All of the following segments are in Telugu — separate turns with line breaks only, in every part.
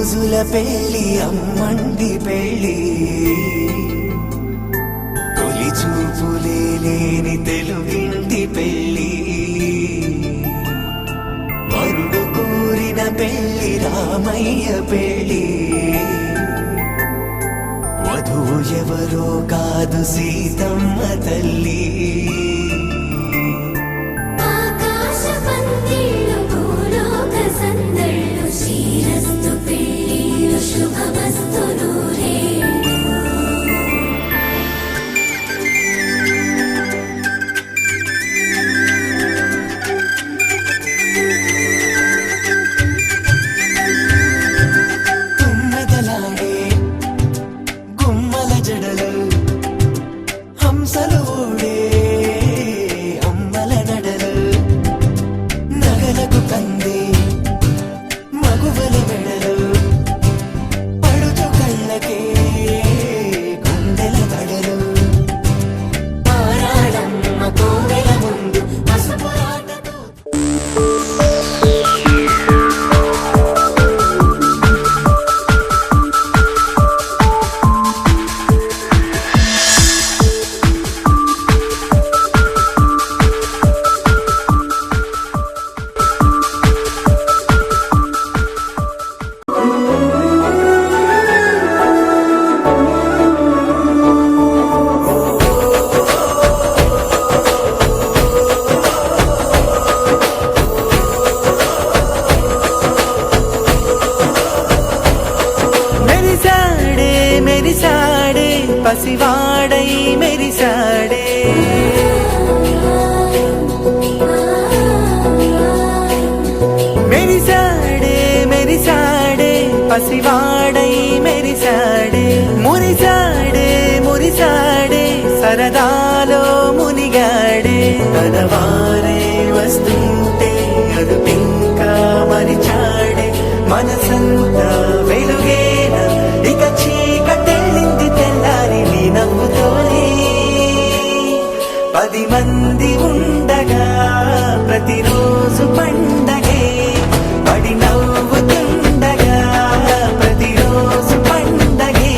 రోజుల పెళ్లి అమ్మంది పెళ్లి తొలి చూపులే లేని తెలుగింటి పెళ్లి వరుడు కోరిన పెళ్లి రామయ్య పెళ్లి వధువు ఎవరో కాదు సీతమ్మ తల్లి పసివాడై మెరిసాడే మెరిసాడే మెరిసాడే పసివాడై మెరిసాడే మురిసాడే మురిసాడే సరదాలో మునిగాడే తనవారే వస్తుంటే అదుపింకా మరిచాడే మనసంతా వెలుగేనా ఇక చీకటెళ్ళింది తెల్లారి నీ నవ్వుతోనే 10 మంది ఉండగా ప్రతిరోజు పండగే పడి నవ్వుతుండగా ప్రతిరోజు పండగే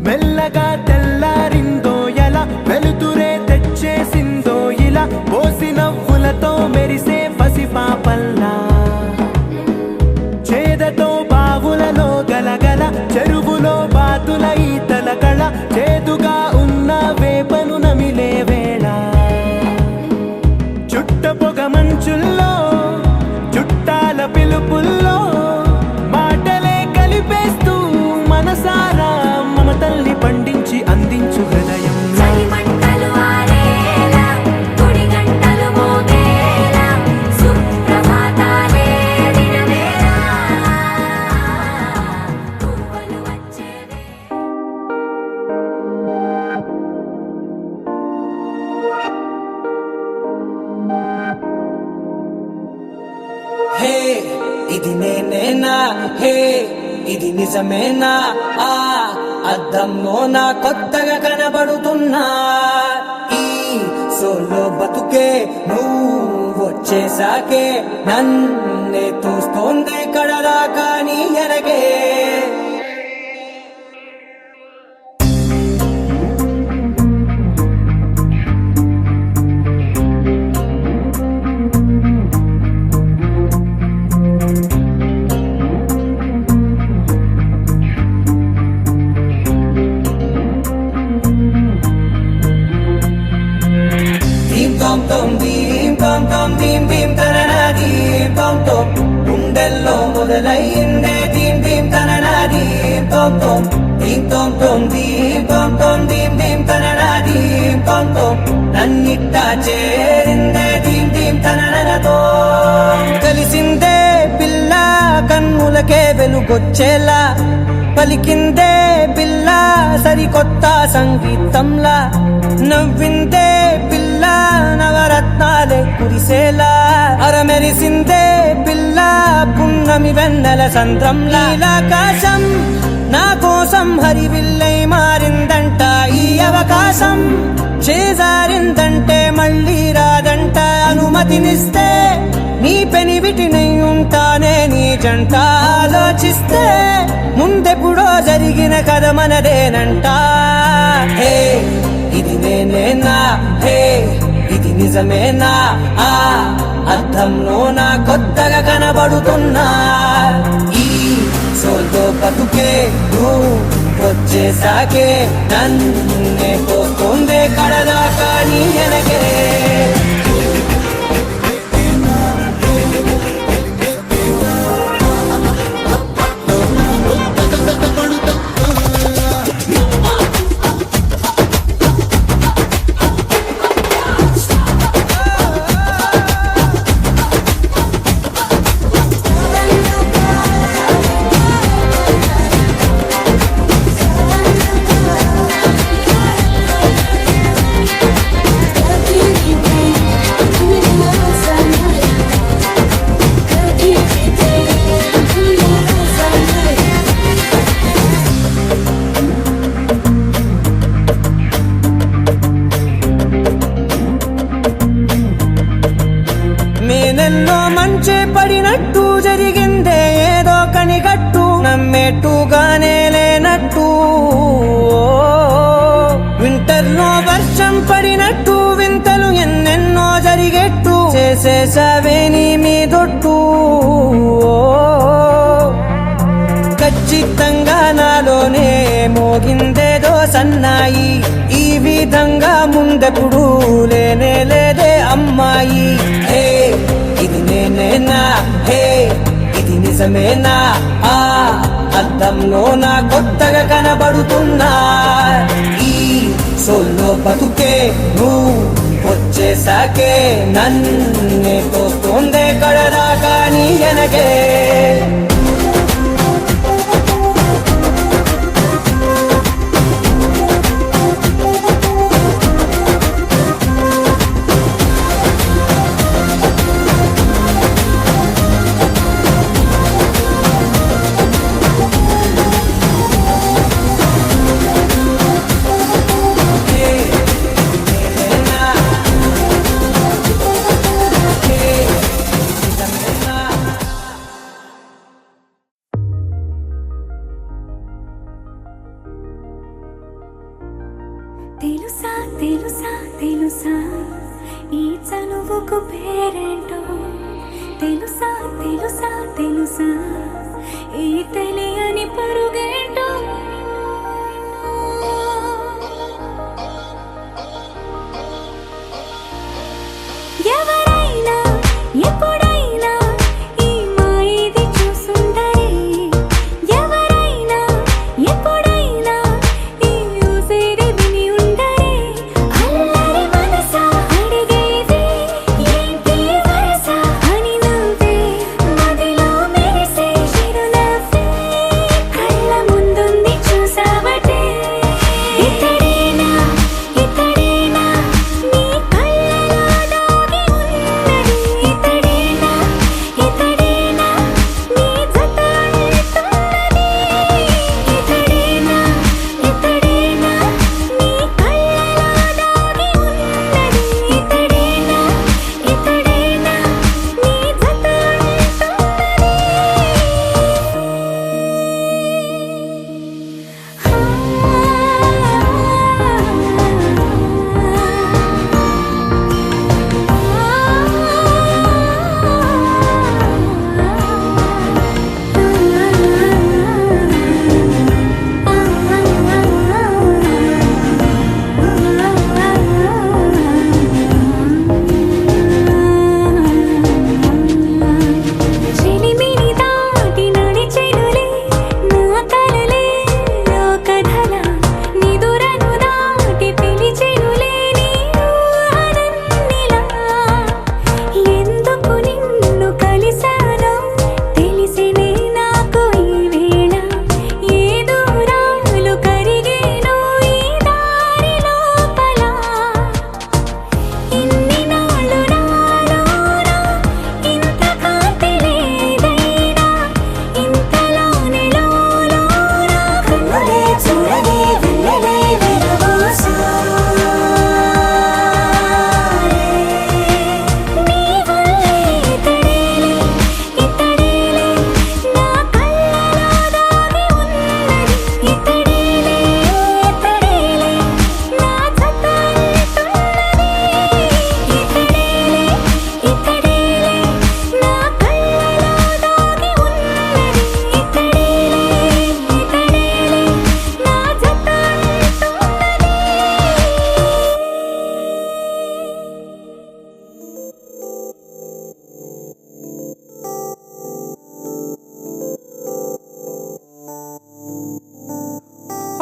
మెల్లగా తెల్లారిందో ఎలా వెలుతురే తెచ్చేసిందో ఇలా పోసి నవ్వులతో మెరిసే పసిపాపల్లా చేదతో బావులలో గలగల చెరువులో బాతుల ఈతల కళ చేదుగా ఉన్న వేపను నమిలే వేళ చుట్ట పొగ మంచుల్లో చుట్టాల పిలుపుల్లో మాటలే కలిపేస్తూ మనసారా మమతల్ని పండించి అందించు హృదయం
హే ఇది నేనేనా హే ఇది నిజమేనా అద్దంలో నా కొత్తగా కనబడుతున్నా ఈ సోలో బతుకే నువ్వు వచ్చేసాకే నన్నే తోస్తోందే కడదాకా నీ ఎనగే గుండెల్లో మొదలయ్యిందే దీం దీం తననా దీం తోం తోం దీం తోం తోం దీం తోం తోం దీం దీం తననా దీం తోం తోం నన్నిట్టా చేరిందే దీం దీం తననతో కలిసిందే పిల్ల కన్నులకే వెలుగొచ్చేలా పలికిందే పిల్ల సరికొత్త సంగీతంలా నవ్విందే పిల్ల నవరత్నాలే కురిసేలా అరమెరిసిందే పిల్ల పున్నమి వెన్నెల సంద్రంలా ఆకాశం నా కోసం హరివిల్లై మారిందంట ఈ అవకాశం చేజారిందంటే మళ్ళీ రాదంట అనుమతినిస్తే నీ పెనివిటినై ఉంటానే నీ జంట ఆలోచిస్తే ముందెప్పుడో జరిగిన కథ మనదేనంట హే ఇది నేనేనా హే ఇది నిజమేనా ఆ అర్థంలో నా కొత్తగా కనబడుతున్నా ఈ సోల్తో బతుకే నువ్వు వచ్చేసాకే నన్నే పోతుందే కడదాకా నీ ఎనగే నేనెన్నో మంచి పడినట్టు జరిగిందే ఏదో కనిగట్టు నమ్మేట్టుగానే లేనట్టు వింటర్లో వర్షం పడినట్టు వింతలు ఎన్నెన్నో జరిగేట్టు చేసేసావే నీ మీదొట్టు ఖచ్చితంగా నాలోనే మోగిందేదో సన్నాయి ఈ విధంగా ముందెప్పుడు లేనే లేదే అమ్మాయి హే ఇది నేనేనా హే ఇది నిజమేనా ఆ అద్దంలో నా కొత్తగా కనబడుతున్నా ఈ సోల్లో బతుకే నువ్వు వచ్చేసాకే నన్నే తోస్తోందే కడదాకా నీ ఎనగే
తెలుసా తెలుసా తెలుసా ఈ చనువుకు పేరేంటో తెలుసా తెలుసా తెలుసా ఈ తెలియని పరుగేంటో ఎవరైనా ఎప్పుడైనా ఈ మాయది చూసుండరే ఎవరైనా ఎప్పుడైనా ఈ ఊసేది విని ఉండరే అల్లరి మనసా అడిగేది ఏంటి వరసా అని నవ్వే మదిలో మెరిసే చిరునవ్వే కళ్ళ ముందు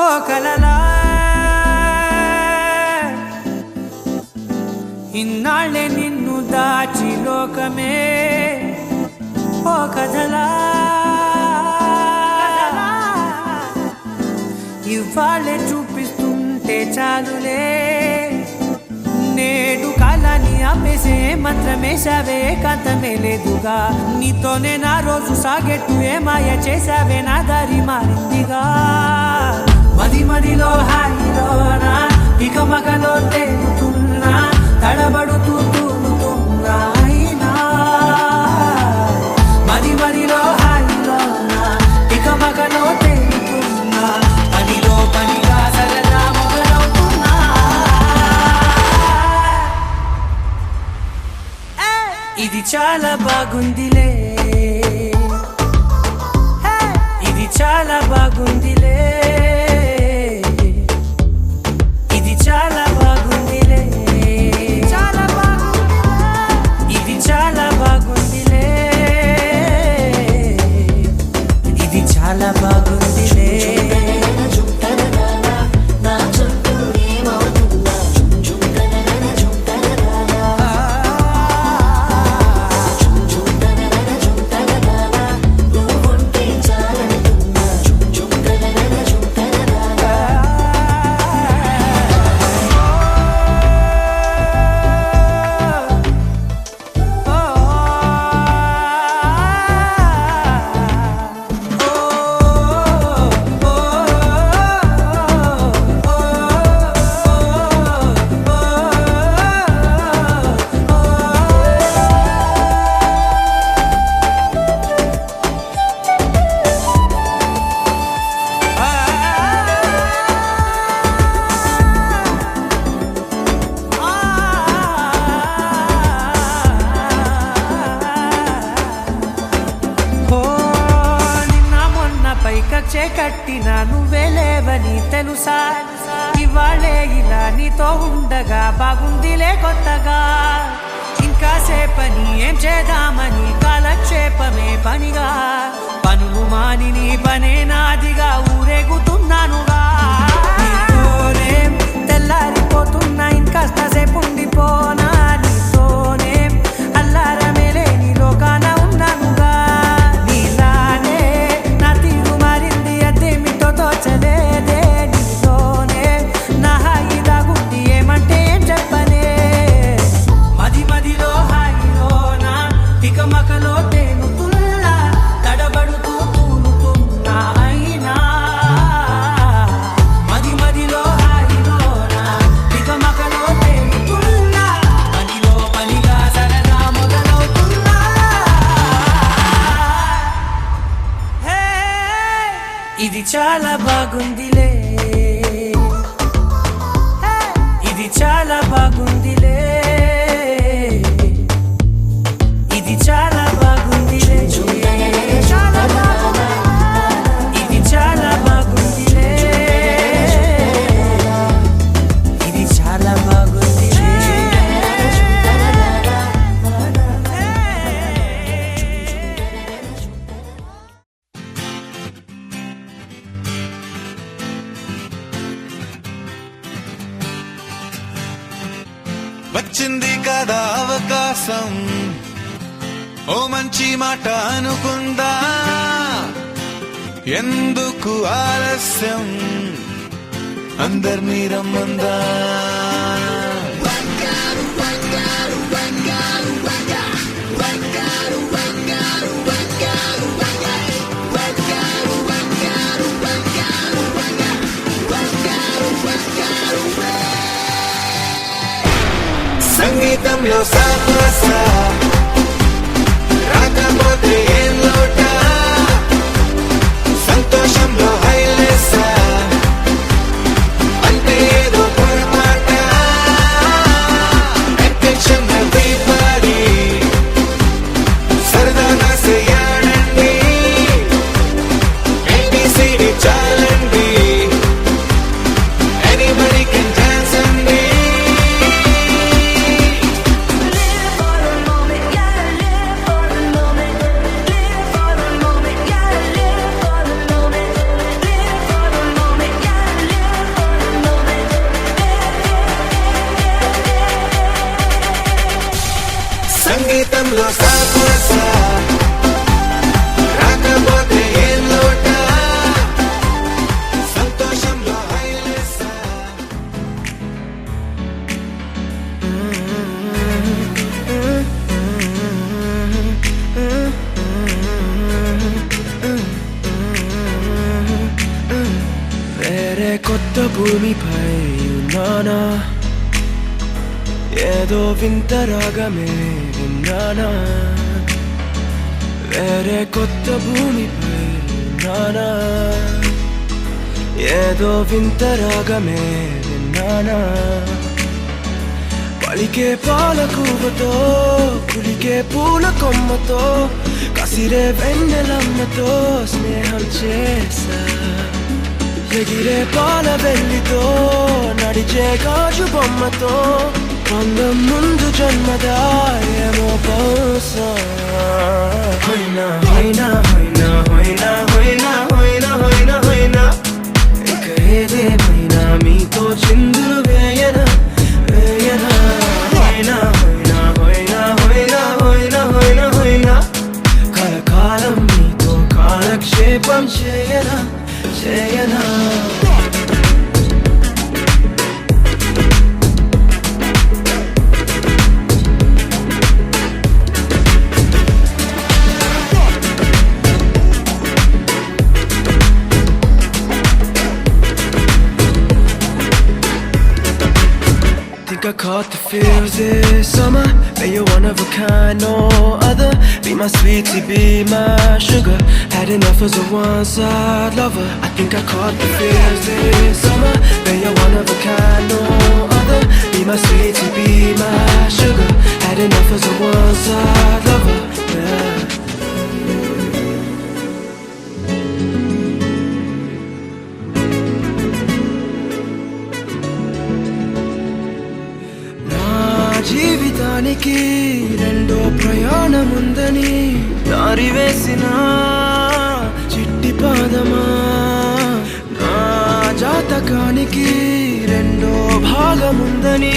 ఓ కలలా ఇన్నాళ్ళే నిన్ను దాచి లోకమే ఓ కథలా ఇవాళ్ళే చూపిస్తుంటే చాలులే నేడు కాలాన్ని ఆపేసే మంత్రమేశావే కాంతమే లేదుగా నీతోనే నా రోజు సాగెట్టు ఏ మాయ చేశావే నా దారి మారిందిగా మది మదిలో హాయిలోనా ఇక మగలో తేలుతున్నా తడబడుతూ తూలుతున్నా అయినా మది మదిలో హాయిలోనా ఇక మగలో తేలుతున్నా పనిలో పనిగా సరదా మొదలవుతున్నా ఇది చాలా బాగుందిలే ఇది చాలా బాగుందిలే ఇది చాలా బాగుందిలే చాలా బాగుంది ఇది చాలా బాగుందిలే ఇది చాలా బాగుందిలే కచ్చే కట్టినా నువ్వే లేవని తెలుసా ఇవాళే ఇలా నీతో ఉండగా బాగుందిలే కొత్తగా ఇంకా సేపని ఏం చేద్దామని కాలక్షేపమే పనిగా పనులు మాని నీ పనే నాదిగా ఊరేగుతున్నానుగా నీతోనే తెల్లారిపోతున్నా ఇంకాస్త సేపు ఉండిపోనా నీతోనే అల్లారమే లేని లోకాన ఉన్నానుగా నీలానే నా తీరు మారింది అదేమిటో తోచలేదే నీతోనే నా హాయి దాగుంది ఏమంటే ఏం చెప్పనే మది మదిలో హాయిలోనా తికమకలో తేలుతున్నా తడబడుతూ తూలుతున్నా అయినా మది మదిలో హాయిలోనా తికమకలో తేలుతున్నా పనిలో పనిగా సరదా మొదలవుతున్నా హే ఇది చాలా బాగుందిలే ఇది చాలా బాగుందిలే ఇది చాలా బాగుందిలే చాలా బాగుంది ఇది చాలా బాగుందిలే ఇది చాలా బాగుందిలే
వచ్చింది కదా అవకాశం ఓ మంచి మాట అనుకుందా ఎందుకు ఆలస్యం అందర్నీ రమ్మందా సంగీతంలో సాపస రాకపోతే ఏం లోట సంతోషంలో హైలేస అంటే ఏదో పొరపాట అటెన్షన్ everybody సరదాగా చేయాలండి ABCD చాలండి anybody can dance అండి
Live for the moment, yeah, live for the moment. Live for the moment, yeah, live for the moment.
వేరే కొత్త భూమిపై ఉన్నానా, ఏదో వింత రాగమే విన్నానా. వేరే కొత్త భూమిపై ఉన్నానా, ఏదో వింత రాగమే విన్నానా. పలికే పాలకూవతో కులికే పూల కొమ్మతో కసిరే వెన్నెలమ్మతో స్నేహం చేసా. ఎగిరే పాల వెల్లితో నడిచే గాజు బొమ్మతో అందం ముందు జన్మదా ఏమో బహుశా. హోయినా హోయినా హోయినా హోయినా హోయినా హోయినా హోయినా హోయినా ఇక ఏదేమైనా మీతో చిందులు వేయనా వేయనా. హోయినా హోయినా హోయినా హోయినా హోయినా హోయినా హోయినా కలకాలం మీతో కాలక్షేపం చేయనా చేయనా. Think I caught the feels this summer. Bet you're one of a kind, no other. Be my sweetie, be my sugar. Had enough as a one-side lover. I think I caught the feels this summer. Bet you're one of a kind, no other. Be my sweetie, be my sugar. Had enough as a one-side lover. Yeah. జీవితానికి రెండో ప్రయాణముందని దారి వేసిన చిట్టి పాదమా. నా జాతకానికి రెండో భాగముందని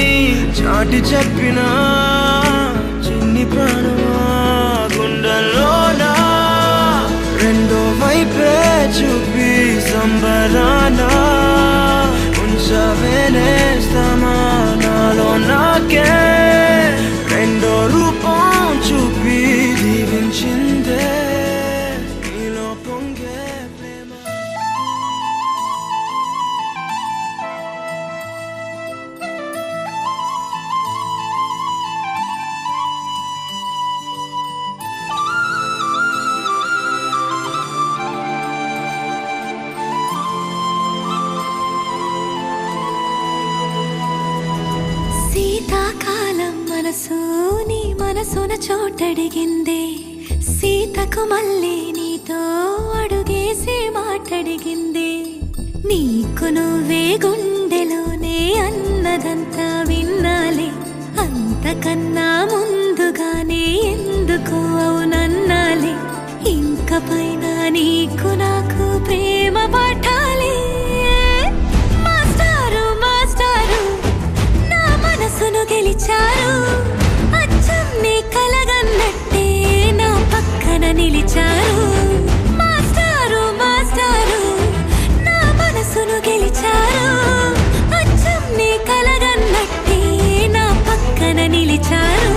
చాటి చెప్పిన చిన్ని ప్రాణమా. గుండెల్లోనా రెండో వైపే చూపి సంబరానా ఉంచవేనేస్తామా నాలో నాకే. రెండో రూపం చూపి దీవించిందే నీలో పొంగే ప్రేమ.
శీతాకాలం మనసు నీ మనసున చోటడిగిందే. సీతకు మళ్ళీ నీతో అడుగేసి మాటడిగిందే. నీకు నువ్వే గుండెలోనే అన్నదంతా విన్నాలే. అంతకన్నా ముందుగానే ఎందుకు అవునన్నాలే. ఇంక పైన నీకు నాకు ప్రేమ పాఠాలే. మాస్టారు మాస్టారు నా మనసును గెలిచారు. అచ్చం నీ కలగన్నట్టే నా పక్కన నిలిచారు. మాస్టారు మాస్టారు నా మనసును గెలిచారు. అచ్చం నీ కలగన్నట్టే నా పక్కన నిలిచారు.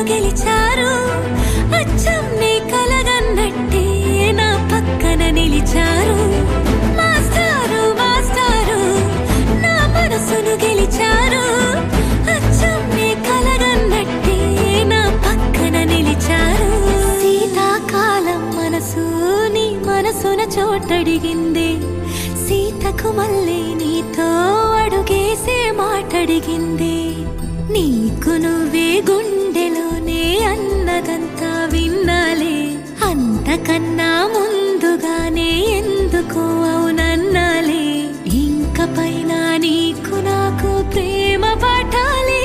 గెలిచారు అచ్చం నీ కలగన్నట్టే నా పక్కన నిలిచారు మాస్టారు మాస్టారు నా మనసును గెలిచారు అచ్చం నీ కలగన్నట్టే నా పక్కన నిలిచారు శీతాకాలం మనసు నీ మనసున చోటడిగింది సీతకు మళ్ళీ నీతో అడుగేసే మాటడిగింది నీకు నువ్వే గుండెలోనే అన్నదంతా విన్నాలే అంతకన్నా ముందుగానే ఎందుకు అవునన్నాలే ఇంక పైన నీకు నాకు ప్రేమ పాఠాలే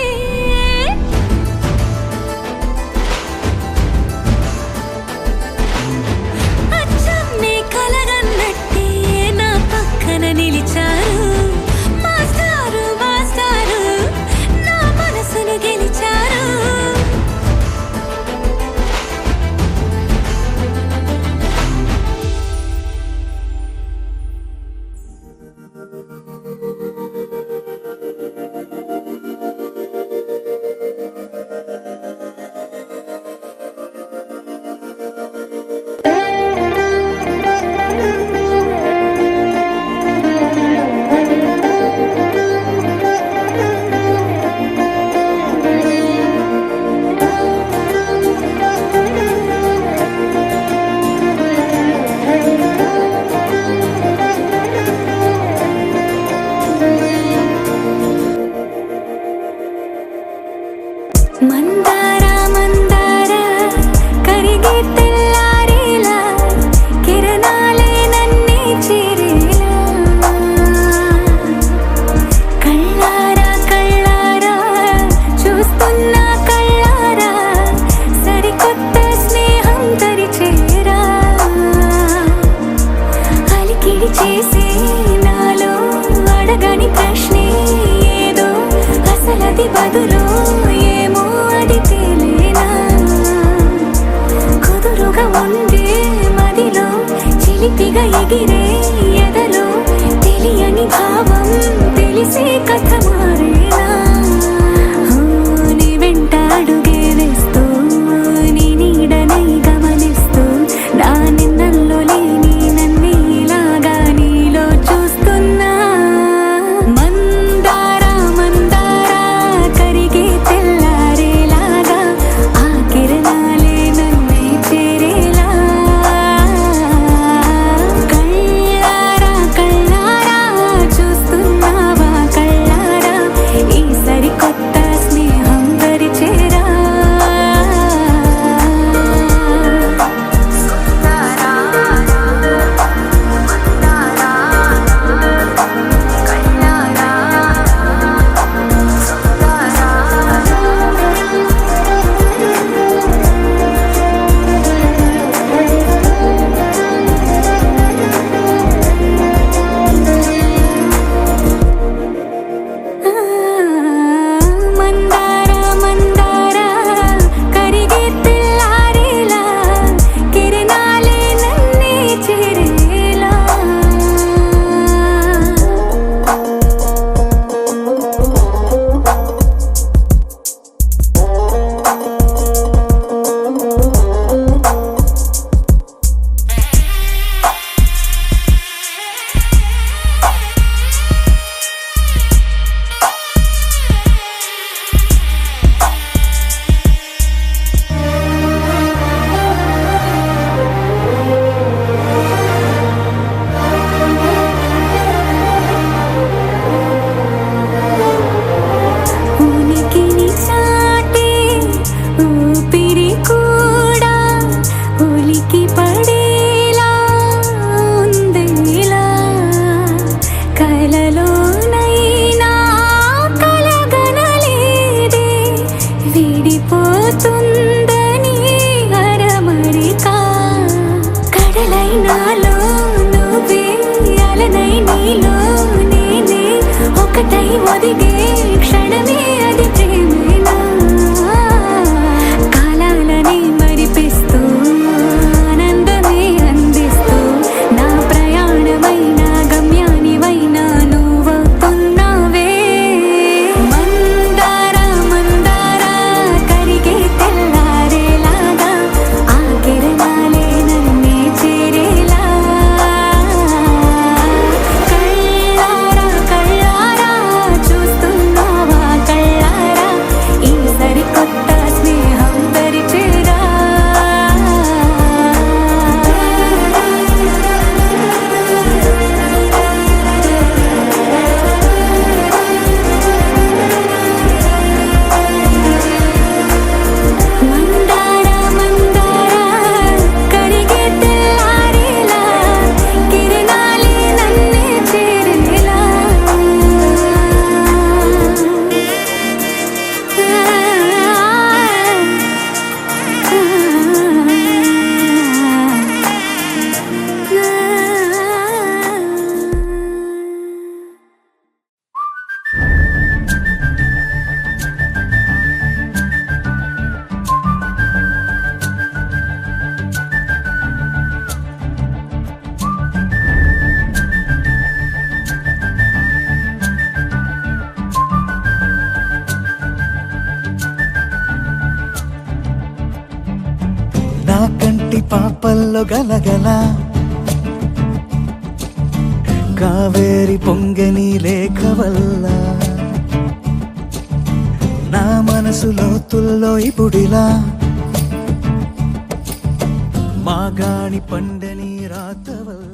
అచ్చం నీ కలగన్నట్టే నా పక్కన నిలిచారు మాస్టారు మాస్టారు నా మనసును గెలిచారు మందార మందార కరిగే తెల్లారేలా కిరణాలే నన్నే చేరేలా కళ్ళారా కళ్ళారా చూస్తున్నా కళ్ళారా సరికొత్త స్నేహం తరిచేరా అలికిడి చేసే నాలో అడగని ప్రశ్నే ఏదో అసలది బదులు ఏమో అది తేలేనా కుదురుగా ఉండే మదిలో చిలిపిగా ఎగిరే ఎదలో తెలియని భావం తెలిసే కథ మారేనా నీ వెంట అడుగే వేస్తూ నీ నీడనై గమనిస్తూ నా నిన్నల్లో లేని నన్నే ఇలాగా నీలో చూస్తున్నా మందార మందార కరిగే తెల్లారేలాగా ఆ కిరణాలే నన్నే చేరేలా కళ్ళారా కళ్ళారా చూస్తున్నావా కళ్ళారా ఈ సరికొత్త స్నేహం పరిచేరా మందార మందార కరిగే తెల్లారేలా కిరణాలే నన్నే చేరేలా ఉనికిని చాటే ఊపిరి కూడా ఉలికి పడేలా ఉందేలా కలలోనైనా కలగనలేదే విడిపోతుందని అరమరిక కడలైనాలో నువ్వే అలనై నీలో నేనే ఒకటై ఒదిగే క్షణమే అది ప్రేమేనా కాలాలని మరిపిస్తూ ఆనందమే అందిస్తూ నా ప్రయాణమైన గమ్యానివైనా నువ్వవుతున్నావే మందార మందార కరిగే తెల్ల
పాపల్లో గలగల కావేరి పొంగని లేఖ వల్ల నా మనసు లోతుల్లో ఇప్పుడిలా మాగాణి పండని రాత వల్ల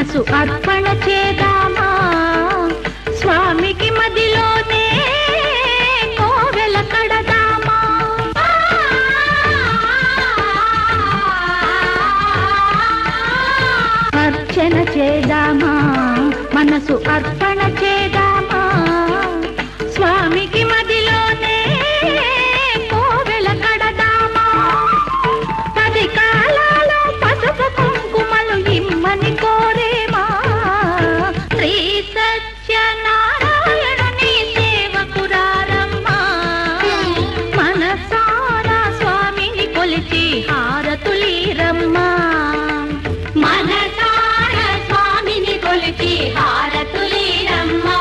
మనసు అర్పణ చేద్దామా స్వామికి మదిలోనే కోవెల కడదామా అర్చన చేద్దామా మనసు అర్పణ చేద్దామా స్వామికి మదిలోనే కోవెల కడదామా 10 కాలాలో పసుపు కుంకుమలు ఇమ్మని కోరేమా శ్రీ సత్యనారాయణుని సేవకురారమ్మా మనసారా స్వామిని కొలిచి హారతులీరమ్మా మనసారా స్వామిని కొలిచి హారతులీరమ్మా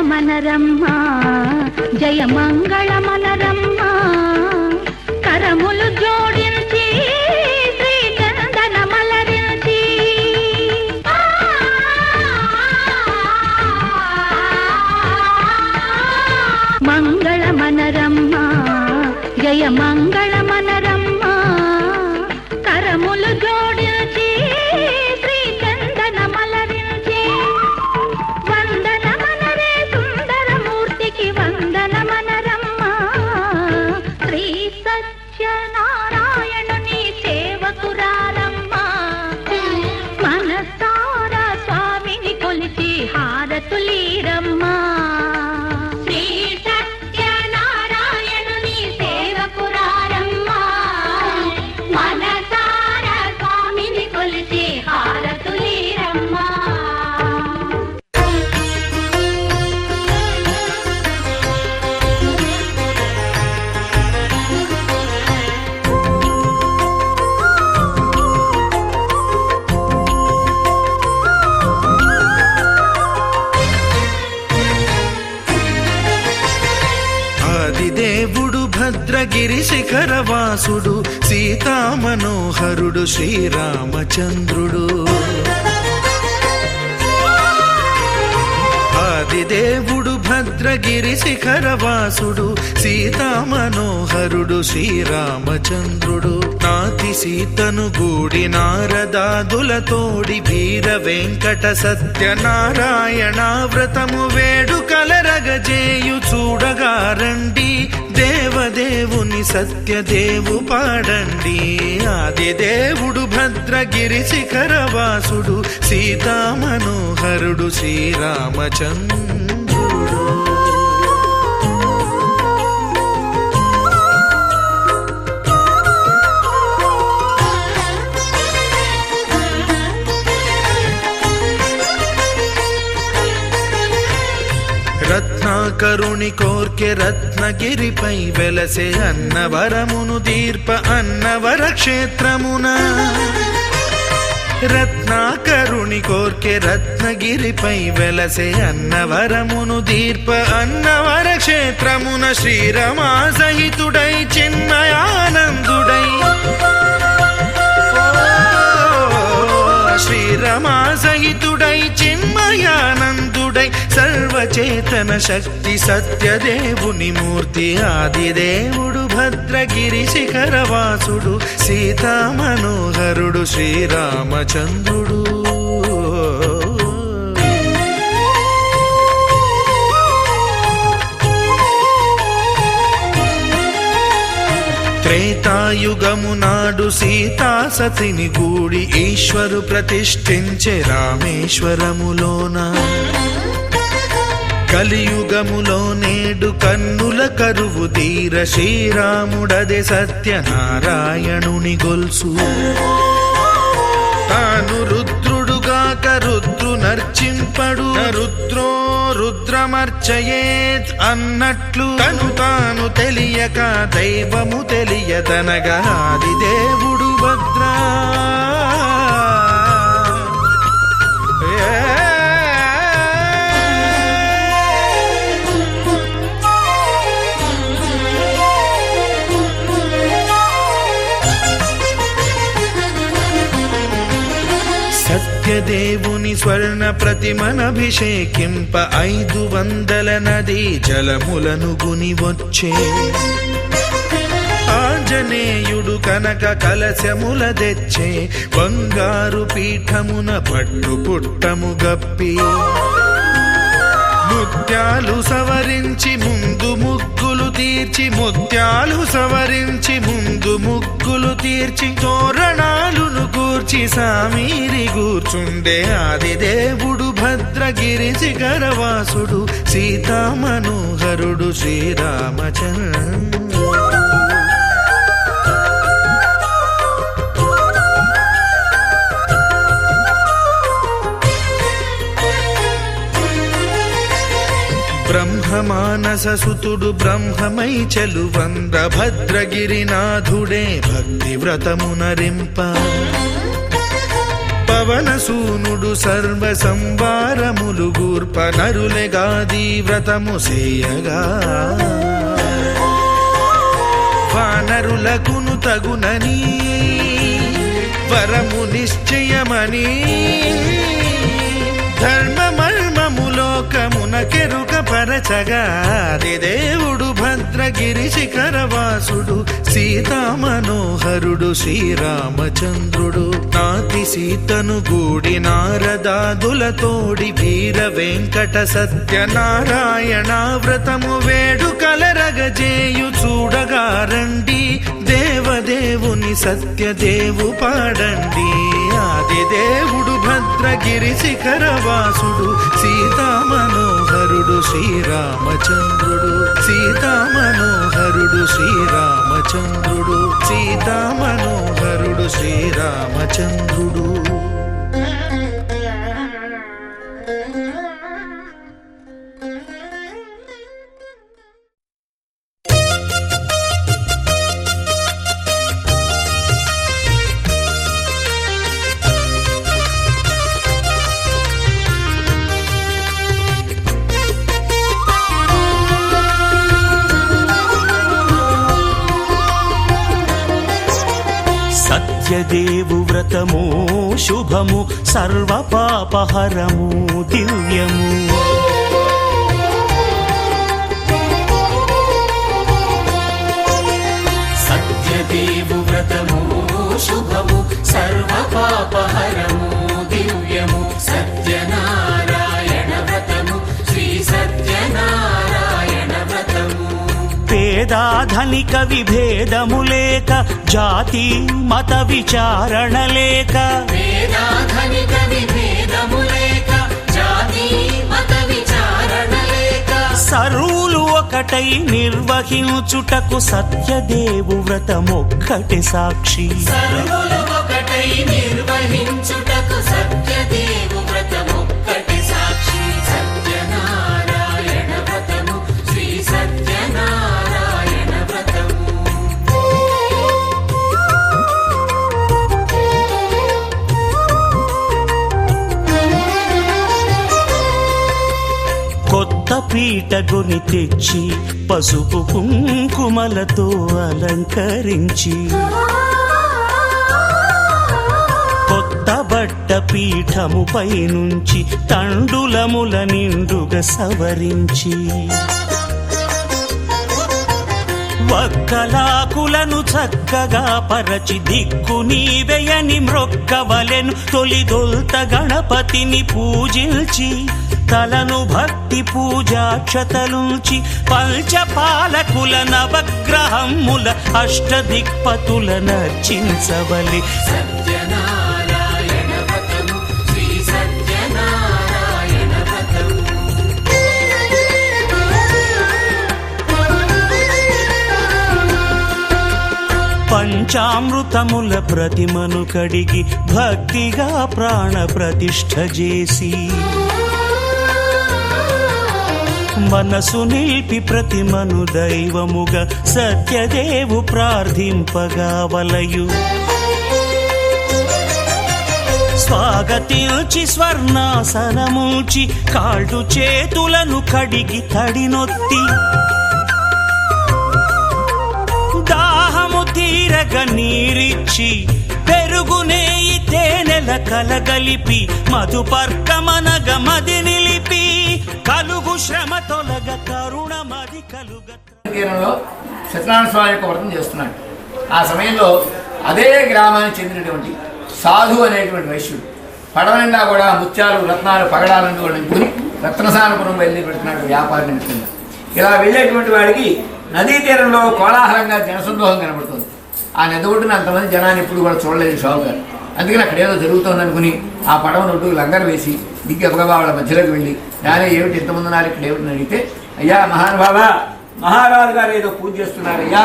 మనరమ్మా జయ మంగళ మనరమ్మా కరములు జోడించి శ్రీ చందన మలరించి మంగళ మనరమ్మా జయ మంగళ మనరమ్మా కరములు జోడించి శ్రీ చందన మలరించి వందన మనరే సుందరమూర్తికి వందన మనరమ్మా శ్రీ సత్యనారాయణుని సేవకురారమ్మా మనసారా స్వామిని కొలిచి హారతులీరమ్మా శ్రీ సత్యనారాయణుని సేవకురారమ్మా మనసారా స్వామిని కొలిచి హారతులీరమ్మా
ఆదిదేవుడు భద్రగిరి శిఖరవాసుడు సీతామనోహరుడు శ్రీరామచంద్రుడు ఆదిదేవుడు భద్రగిరి శిఖరవాసుడు సీతామనోహరుడు శ్రీరామచంద్రుడు నాతి సీతను గూడి నారదాదులతోడి వీర వెంకట సత్యనారాయణ వ్రతము వేడుకలరగజేయు చూడగారండి దేవదేవుని సత్యదేవు పాడండి ఆదిదేవుడు భద్రగిరి శిఖరవాసుడు సీతామనోహరుడు శ్రీరామచంద్రుడు రత్నాకరుని కోర్కె రత్నగిరిపై వెలసే అన్నవరమును దీర్ప అన్నవర క్షేత్రమున రత్నాకరుని కోర్కె రత్నగిరిపై వెలసే అన్నవరమును దీర్ప అన్నవర క్షేత్రమున శ్రీరమా సహితుడై చిన్మయానందుడై శ్రీరమా సహితుడై చిన్మయానందుడై సర్వచేతన శక్తి సత్యదేవుని మూర్తి ఆదిదేవుడు భద్రగిరి శిఖరవాసుడు సీతామనోహరుడు శ్రీరామచంద్రుడు త్రేతాయుగము నాడు సీతా సతిని గూడి ఈశ్వరు ప్రతిష్ఠించే రామేశ్వరములోన కలియుగములో నేడు కన్నుల కరువు తీర శ్రీరాముడదే సత్యనారాయణుని గొల్సు తాను రుద్రుడుగాక రుద్రు నర్చింపడు రుద్రో రుద్రమర్చయేత్ అన్నట్లు తను తాను తెలియక దైవము తెలియదనగా ఆదిదేవుడు భద్రా సత్యదేవుని స్వర్ణ ప్రతిమనభిషేకింప 500 నదీ జలములను గుని వచ్చే ఆంజనేయుడు కనక కలశముల తెచ్చే బంగారు పీఠమున పట్టు పుట్టము గప్పి ముత్యాలు సవరించి ముందు ముగ్గులు తీర్చి తోరణాలును కూర్చి సామీరి కూర్చుండే ఆదిదేవుడు భద్రగిరి శిఖరవాసుడు సీతామనోహరుడు శ్రీరామచంద్రుడు. బ్రహ్మమానససుతుడు బ్రహ్మమై చెలువంద భద్రగిరినాథుడే భక్తి వ్రతమునరింప పవనసూనుడు సర్వ సంవారములు గూర్ప నరులెగాది వ్రతము సేయగా వానరులకును తగునని వరము నిశ్చయమని ధర్మమర్మములోకమునకెరుక పరచగా దేవుడు భద్రగిరి శిఖరవాసుడు సీతామనోహరుడు శ్రీరామచంద్రుడు. నాతి సీతను గూడి నారదాదులతోడి వీర వెంకట సత్యనారాయణ వ్రతము వేడుకలరగజేయు చూడగా రండి దేవదేవుని సత్యదేవు పాడండి. ఆదిదేవుడు భద్రగిరి శిఖరవాసుడు సీతామనోహరుడు శ్రీరామచంద్రుడు. సీతామనోహరుడు శ్రీరామచంద్రుడు. సీతామనోహరుడు శ్రీరామచంద్రుడు.
సత్యదేవు వ్రతము శుభము సర్వ పాపహరము దివ్యము. సత్యదేవు వ్రతము శుభము సర్వ పాపహరము దివ్యము. సత్యనారాయణ వ్రతము శ్రీ సత్యనారాయణ వ్రతము. పేదాధనిక విభేదము లేక జాతి మత విచారణ లేక పేదాధనిక విభేదము లేక జాతి మత విచారణ లేక సర్వులు ఒకటై నిర్వహించుటకు సత్యదేవు వ్రతమొక్కటి సాక్షి. సర్వులు ఒకటై నిర్వహించుటకు సత్యదేవు వ్రతమొక్కటి సాక్షి. సత్యనారాయణ వ్రతము శ్రీ సత్యనారాయణ వ్రతము. కొత్త పీటగుని తెచ్చి పసుపు కుంకుమలతో అలంకరించి కొత్త బట్ట పీఠముపై నుంచి తండులముల నిండుగా సవరించి వక్కలాకులను చక్కగా పరచి దిక్కు నీవెయని మ్రొక్కవలెను. తొలిదొల్త గణపతిని పూజించి తలను భక్తి పూజాక్షతలుంచి పంచపాలకుల నవగ్రహముల అష్టదిక్పతుల నర్చించవలె. సత్యనారాయణ వ్రతము శ్రీ సత్యనారాయణ వ్రతము. పంచామృతముల ప్రతిమను కడిగి భక్తిగా ప్రాణ ప్రతిష్ఠ చేసి మనసు నిలిపి ప్రతిమను దైవముగా సత్యదేవు ప్రార్థింపగా వలయు. స్వాగతించి స్వర్ణాసనముంచి కాళ్ళు చేతులను కడిగి తడినొత్తి దాహము తీరగ నీరిచ్చి పెరుగు నెయ్యి తేనెల కలగలిపి మధుపర్కమనగ మది నిలిపి కలుగు శ్రమ తొలగ కరుణ మది కలుగ.
తీరంలో సత్యనారాయణ స్వామి యొక్క వ్రతం చేస్తున్నాడు. ఆ సమయంలో అదే గ్రామానికి చెందినటువంటి సాధు అనేటువంటి వైశ్యుడు పడవ నిండా కూడా ముత్యాలు రత్నాలు పగడాలను కూడా నింపుకుని రత్నసానపురం వెళ్ళి పెడుతున్నాడు వ్యాపార నిమిత్తంగా. ఇలా వెళ్ళేటువంటి వాడికి నదీ తీరంలో కోలాహలంగా జనసందోహం కనబడుతుంది. ఆ నది ఒడ్డున అంతమంది జనాన్ని ఇప్పుడు కూడా చూడలేదు షావుకారు. అందుకని అక్కడ ఏదో జరుగుతుంది అనుకుని ఆ పడవ నొడ్డుకు లంగర్ వేసి దిగ్గి అబ్బగా వాళ్ళ మధ్యలోకి వెళ్ళి నానే ఏమిటి ఎంతమంది ఉన్నారు ఇక్కడ ఏమిటని అడిగితే, అయ్యా మహానుభావ, మహారాజు గారు ఏదో పూజ చేస్తున్నారయ్యా,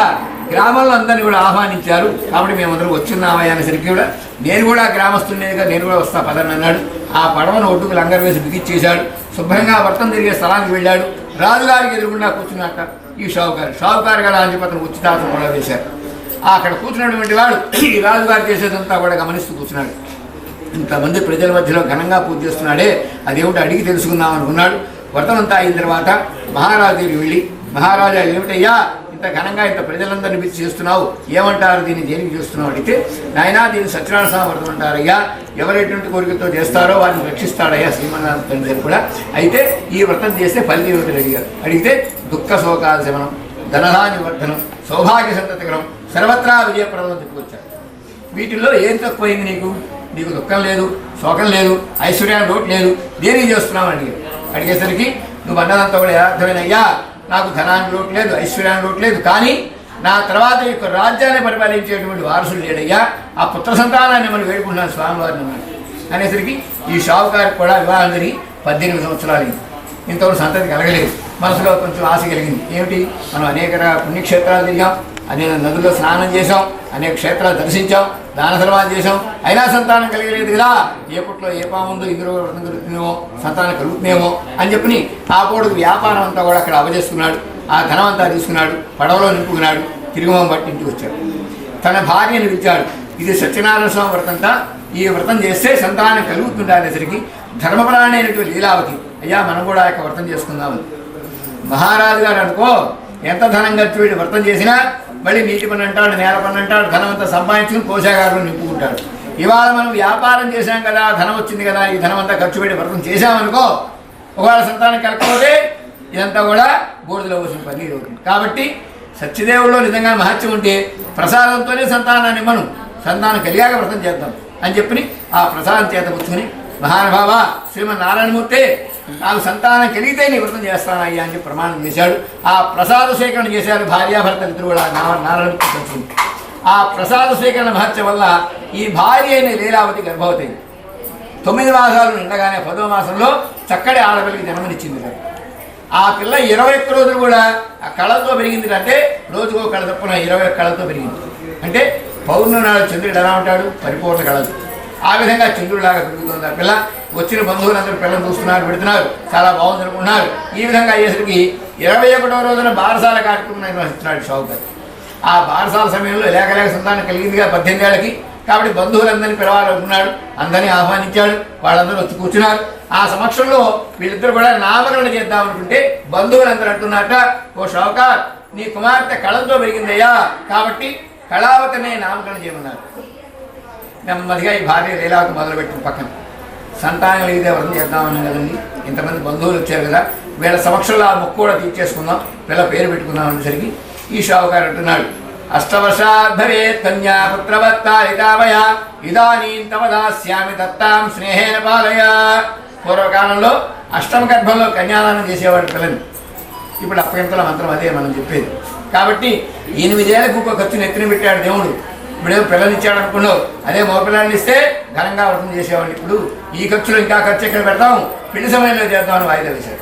గ్రామంలో అందరినీ కూడా ఆహ్వానించారు కాబట్టి మేమందరం వచ్చున్నామయ్యా అనేసరికి కూడా నేను కూడా గ్రామస్తున్నేగా నేను కూడా వస్తా పదని అన్నాడు. ఆ పడవను ఒడ్డుకు లంగర్ వేసి బిగిచ్చేశాడు. శుభ్రంగా వ్రతం తిరిగే స్థలానికి వెళ్ళాడు. రాజుగారికి ఎదురుగుండా కూర్చున్నట్ట ఈ షావుకారు కదా అని చెప్పి అతను ఉచితాసం కూడా వేశారు. అక్కడ కూర్చున్నటువంటి వాడు ఈ రాజుగారు చేసేదంతా కూడా గమనిస్తూ కూర్చున్నాడు. ఇంతమంది ప్రజల మధ్యలో ఘనంగా పూజ చేస్తున్నాడే, అదేమిటో అడిగి తెలుసుకుందాం అనుకున్నాడు. వ్రతం అంతా అయిన తర్వాత మహారాజు దగ్గరికి వెళ్ళి, మహారాజా ఏమిటయ్యా ఇంత ఘనంగా ఇంత ప్రజలందరినీ పిలిచి చేస్తున్నావు, ఏమంటారు దీన్ని దేనికి చేస్తున్నావు అడిగితే, నాయనా దీన్ని సత్యనారాయణ స్వామి వ్రతం అంటారయ్యా, ఎవరెటువంటి కోరికతో చేస్తారో వారిని రక్షిస్తాడయ్యా శ్రీమన్నారాయణ తండ్రి కూడా. అయితే ఈ వ్రతం చేస్తే ఫలితం ఏమిటి అడిగితే దుఃఖ శోకాల శమనం, ధనధాన్య వర్ధనం, సౌభాగ్య సంతతికరం, సర్వత్రా విజయప్రదం చెప్పుకొచ్చాడు. వీటిల్లో ఏం తక్కువైంది నీకు దుఃఖం లేదు, శోకం లేదు, ఐశ్వర్యానికి లోటు లేదు, దేనికి చేస్తున్నావు అని అడిగేసరికి నువ్వు అన్నదంతా కూడా యథార్థమేనయ్యా, నాకు ధనానికి లోటు లేదు, ఐశ్వర్యానికి లోటు లేదు, కానీ నా తర్వాత యొక్క రాజ్యాన్ని పరిపాలించేటువంటి వారసులు లేడయ్యా, ఆ పుత్ర సంతానాన్ని మనం వేడుకుంటున్నాను స్వామివారిని అన్నాడు. అనేసరికి ఈ షావుకారికి కూడా వివాహం జరిగి 18 సంవత్సరాలు అయింది. ఇంతవరకు సంతతి కలగలేదు. మనసులో కొంచెం ఆశ కలిగింది. ఏమిటి, మనం అనేక పుణ్యక్షేత్రాలు తిరిగాం, అనేక నదుల్లో స్నానం చేసాం, అనేక క్షేత్రాలు దర్శించాం, దాన ధర్మాలు చేసాం, అయినా సంతానం కలిగలేదు కదా, ఏ పుట్లో ఏ పాముందో ఇందులో వ్రతం కలుగుతుందేమో, సంతానం కలుగుతుందేమో అని చెప్పి ఆ పూటకు వ్యాపారం అంతా కూడా అక్కడ అవజేసుకున్నాడు. ఆ ధనం అంతా తీసుకున్నాడు, పడవలో నింపుకున్నాడు, తిరుగుమం బట్టి ఇంటికి వచ్చాడు. తన భార్యను పిలిచాడు. ఇది సత్యనారాయణ స్వామి వ్రతంతా, ఈ వ్రతం చేస్తే సంతానం కలుగుతుందా అనేసరికి ధర్మపరాయణ అయినటువంటి లీలావతి, అయ్యా మనం కూడా యొక్క వ్రతం చేసుకుందామని. మహారాజు గారు అనుకో ఎంత ధనం ఖర్చు పెట్టి వ్రతం చేసినా మళ్ళీ నీటి పని అంటాడు, నేల పని అంటాడు, ధనం అంతా సంపాదించుకుని కోశాగారులో నింపుకుంటాడు. ఇవాళ మనం వ్యాపారం చేశాం కదా, ధనం వచ్చింది కదా, ఈ ధనం అంతా ఖర్చు పెట్టి వ్రతం చేశామనుకో, ఒకవేళ సంతానం కలగకపోతే ఇదంతా కూడా బూడిదలో వచ్చిన పని అవుతుంది. కాబట్టి సత్యదేవుల్లో నిజంగా మహత్యం ఉంటే ప్రసాదంతోనే సంతానాన్ని మనం సంతానం కలిగాక వ్రతం చేద్దాం అని చెప్పి ఆ ప్రసాదం చేత పుచ్చుకుని, మహానుభావ శ్రీమన్నారాయణమూర్తి నాకు సంతానం కలిగితే నీ వ్రతం చేస్తానయ్యా అని చెప్పి ప్రమాణం చేశాడు. ఆ ప్రసాద స్వీకరణ చేశారు భార్యాభర్తలు ఇద్దరు కూడా నారాయణమూర్తి పంచుకుంది. ఆ ప్రసాద స్వీకరణ మహత్యం వల్ల ఈ భార్య అయిన లీలావతి గర్భవతి 9 మాసాలు నిండగానే 10వ మాసంలో చక్కటి ఆడపిల్లకి జన్మనిచ్చింది. ఆ పిల్ల 21 రోజులు కూడా ఆ కళతో పెరిగింది. అంటే రోజుకో కళ తప్పున 21 కళతో పెరిగింది. అంటే పౌర్ణమి నాడు చంద్రుడు ఎలా ఉంటాడు, పరిపూర్ణ కళలు. ఆ విధంగా చంద్రుడిలాగా పెరుగుతుంది ఆ పిల్ల. వచ్చిన బంధువులందరూ పిల్లలు చూస్తున్నారు, పెడుతున్నారు, చాలా బాగుంది అనుకున్నారు. ఈ విధంగా అయ్యేసరికి 21వ రోజున బారసాల కార్యక్రమం నిర్వహిస్తున్నాడు షావుకారు. ఆ బారసాల సమయంలో లేక సంతానం కలిగిందిగా 18 ఏళ్ళకి. కాబట్టి బంధువులందరినీ పిలవాలనుకున్నాడు. అందరినీ ఆహ్వానించాడు. వాళ్ళందరూ వచ్చి కూర్చున్నారు. ఆ సమక్షంలో వీళ్ళిద్దరు కూడా నామకరణ చేద్దామనుకుంటే బంధువులందరూ అంటున్నట్ట, ఓ షావుకార్ నీ కుమార్తె కళంతో పెరిగిందయ్యా, కాబట్టి కళావతినే నామకరణ చేయమన్నారు. నెమ్మదిగా ఈ భార్య లీలావతి మొదలుపెట్టిన పక్కన సంతానం కలిగితే వ్రతం చేద్దామన్నాం కదండి, ఇంతమంది బంధువులు వచ్చారు కదా, వీళ్ళ సమక్షంలో ఆ మొక్కు కూడా తీర్చేసుకుందాం, వీళ్ళ పేరు పెట్టుకుందాం అనేసరికి ఈ షావుకారు అంటున్నాడు, అష్టవర్షాద్భవేత్ కన్యా పుత్రవత్తారితావయ ఇదానీం తవ దాస్యామి దత్తాం స్నేహేన పాలయ. పూర్వకాలంలో అష్టమ గర్భంలో కన్యాదానం చేసేవాడు పిల్లని. ఇప్పుడు అప్పగింతల మంత్రం అదే మనం చెప్పేది. కాబట్టి 8 ఏళ్ళకు ఒక ఖర్చును ఎత్తున పెట్టాడు దేవుడు. ఇప్పుడేమో పిల్లలు ఇచ్చాడు అనుకున్నావు, అదే మగపిల్లల్ని ఇస్తే ఘనంగా వ్రతం చేసేవాళ్ళు. ఇప్పుడు ఈ ఖర్చులో ఇంకా ఖర్చు ఎక్కడ పెడతాం, పెళ్లి సమయంలో చేద్దామని వాయిదా వేశాడు.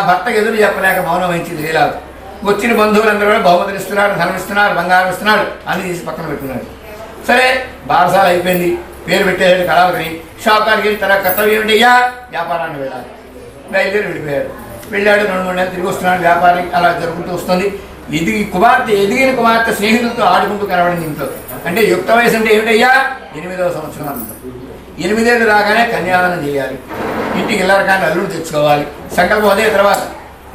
భర్తకు ఎదురు చెప్పలేక మౌనం వహించింది లీలావతి. వచ్చిన బంధువులందరూ కూడా బహుమతులు ఇస్తున్నారు, ధనం ఇస్తున్నారు, బంగారం ఇస్తున్నారు, అన్ని తీసి పక్కన పెట్టుకున్నాడు. సరే బారసాల అయిపోయింది, పేరు పెట్టేసాడు కళావతిని. షావుకారికి తన కర్తవ్యం ఏంటయ్యా, వ్యాపారాన్ని వెళ్ళాలి. బయలుదేరి వెళ్ళిపోయాడు. వెళ్ళాడు, 2-3 నెలలు తిరిగి వస్తున్నాడు. వ్యాపారం అలా జరుగుతూ వస్తుంది. ఎదిగిన కుమార్తె స్నేహితులతో ఆడుకుంటూ కనబడింది ఇంట్లో. అంటే యుక్త వయసు అంటే ఏమిటయ్యా, 8వ సంవత్సరం అంత. 8 ఏళ్ళు రాగానే కన్యాదానం చేయాలి, ఇంటికి ఇల్లరకాన్ని అల్లుడు తెచ్చుకోవాలి. సంకల్పం అదే తర్వాత.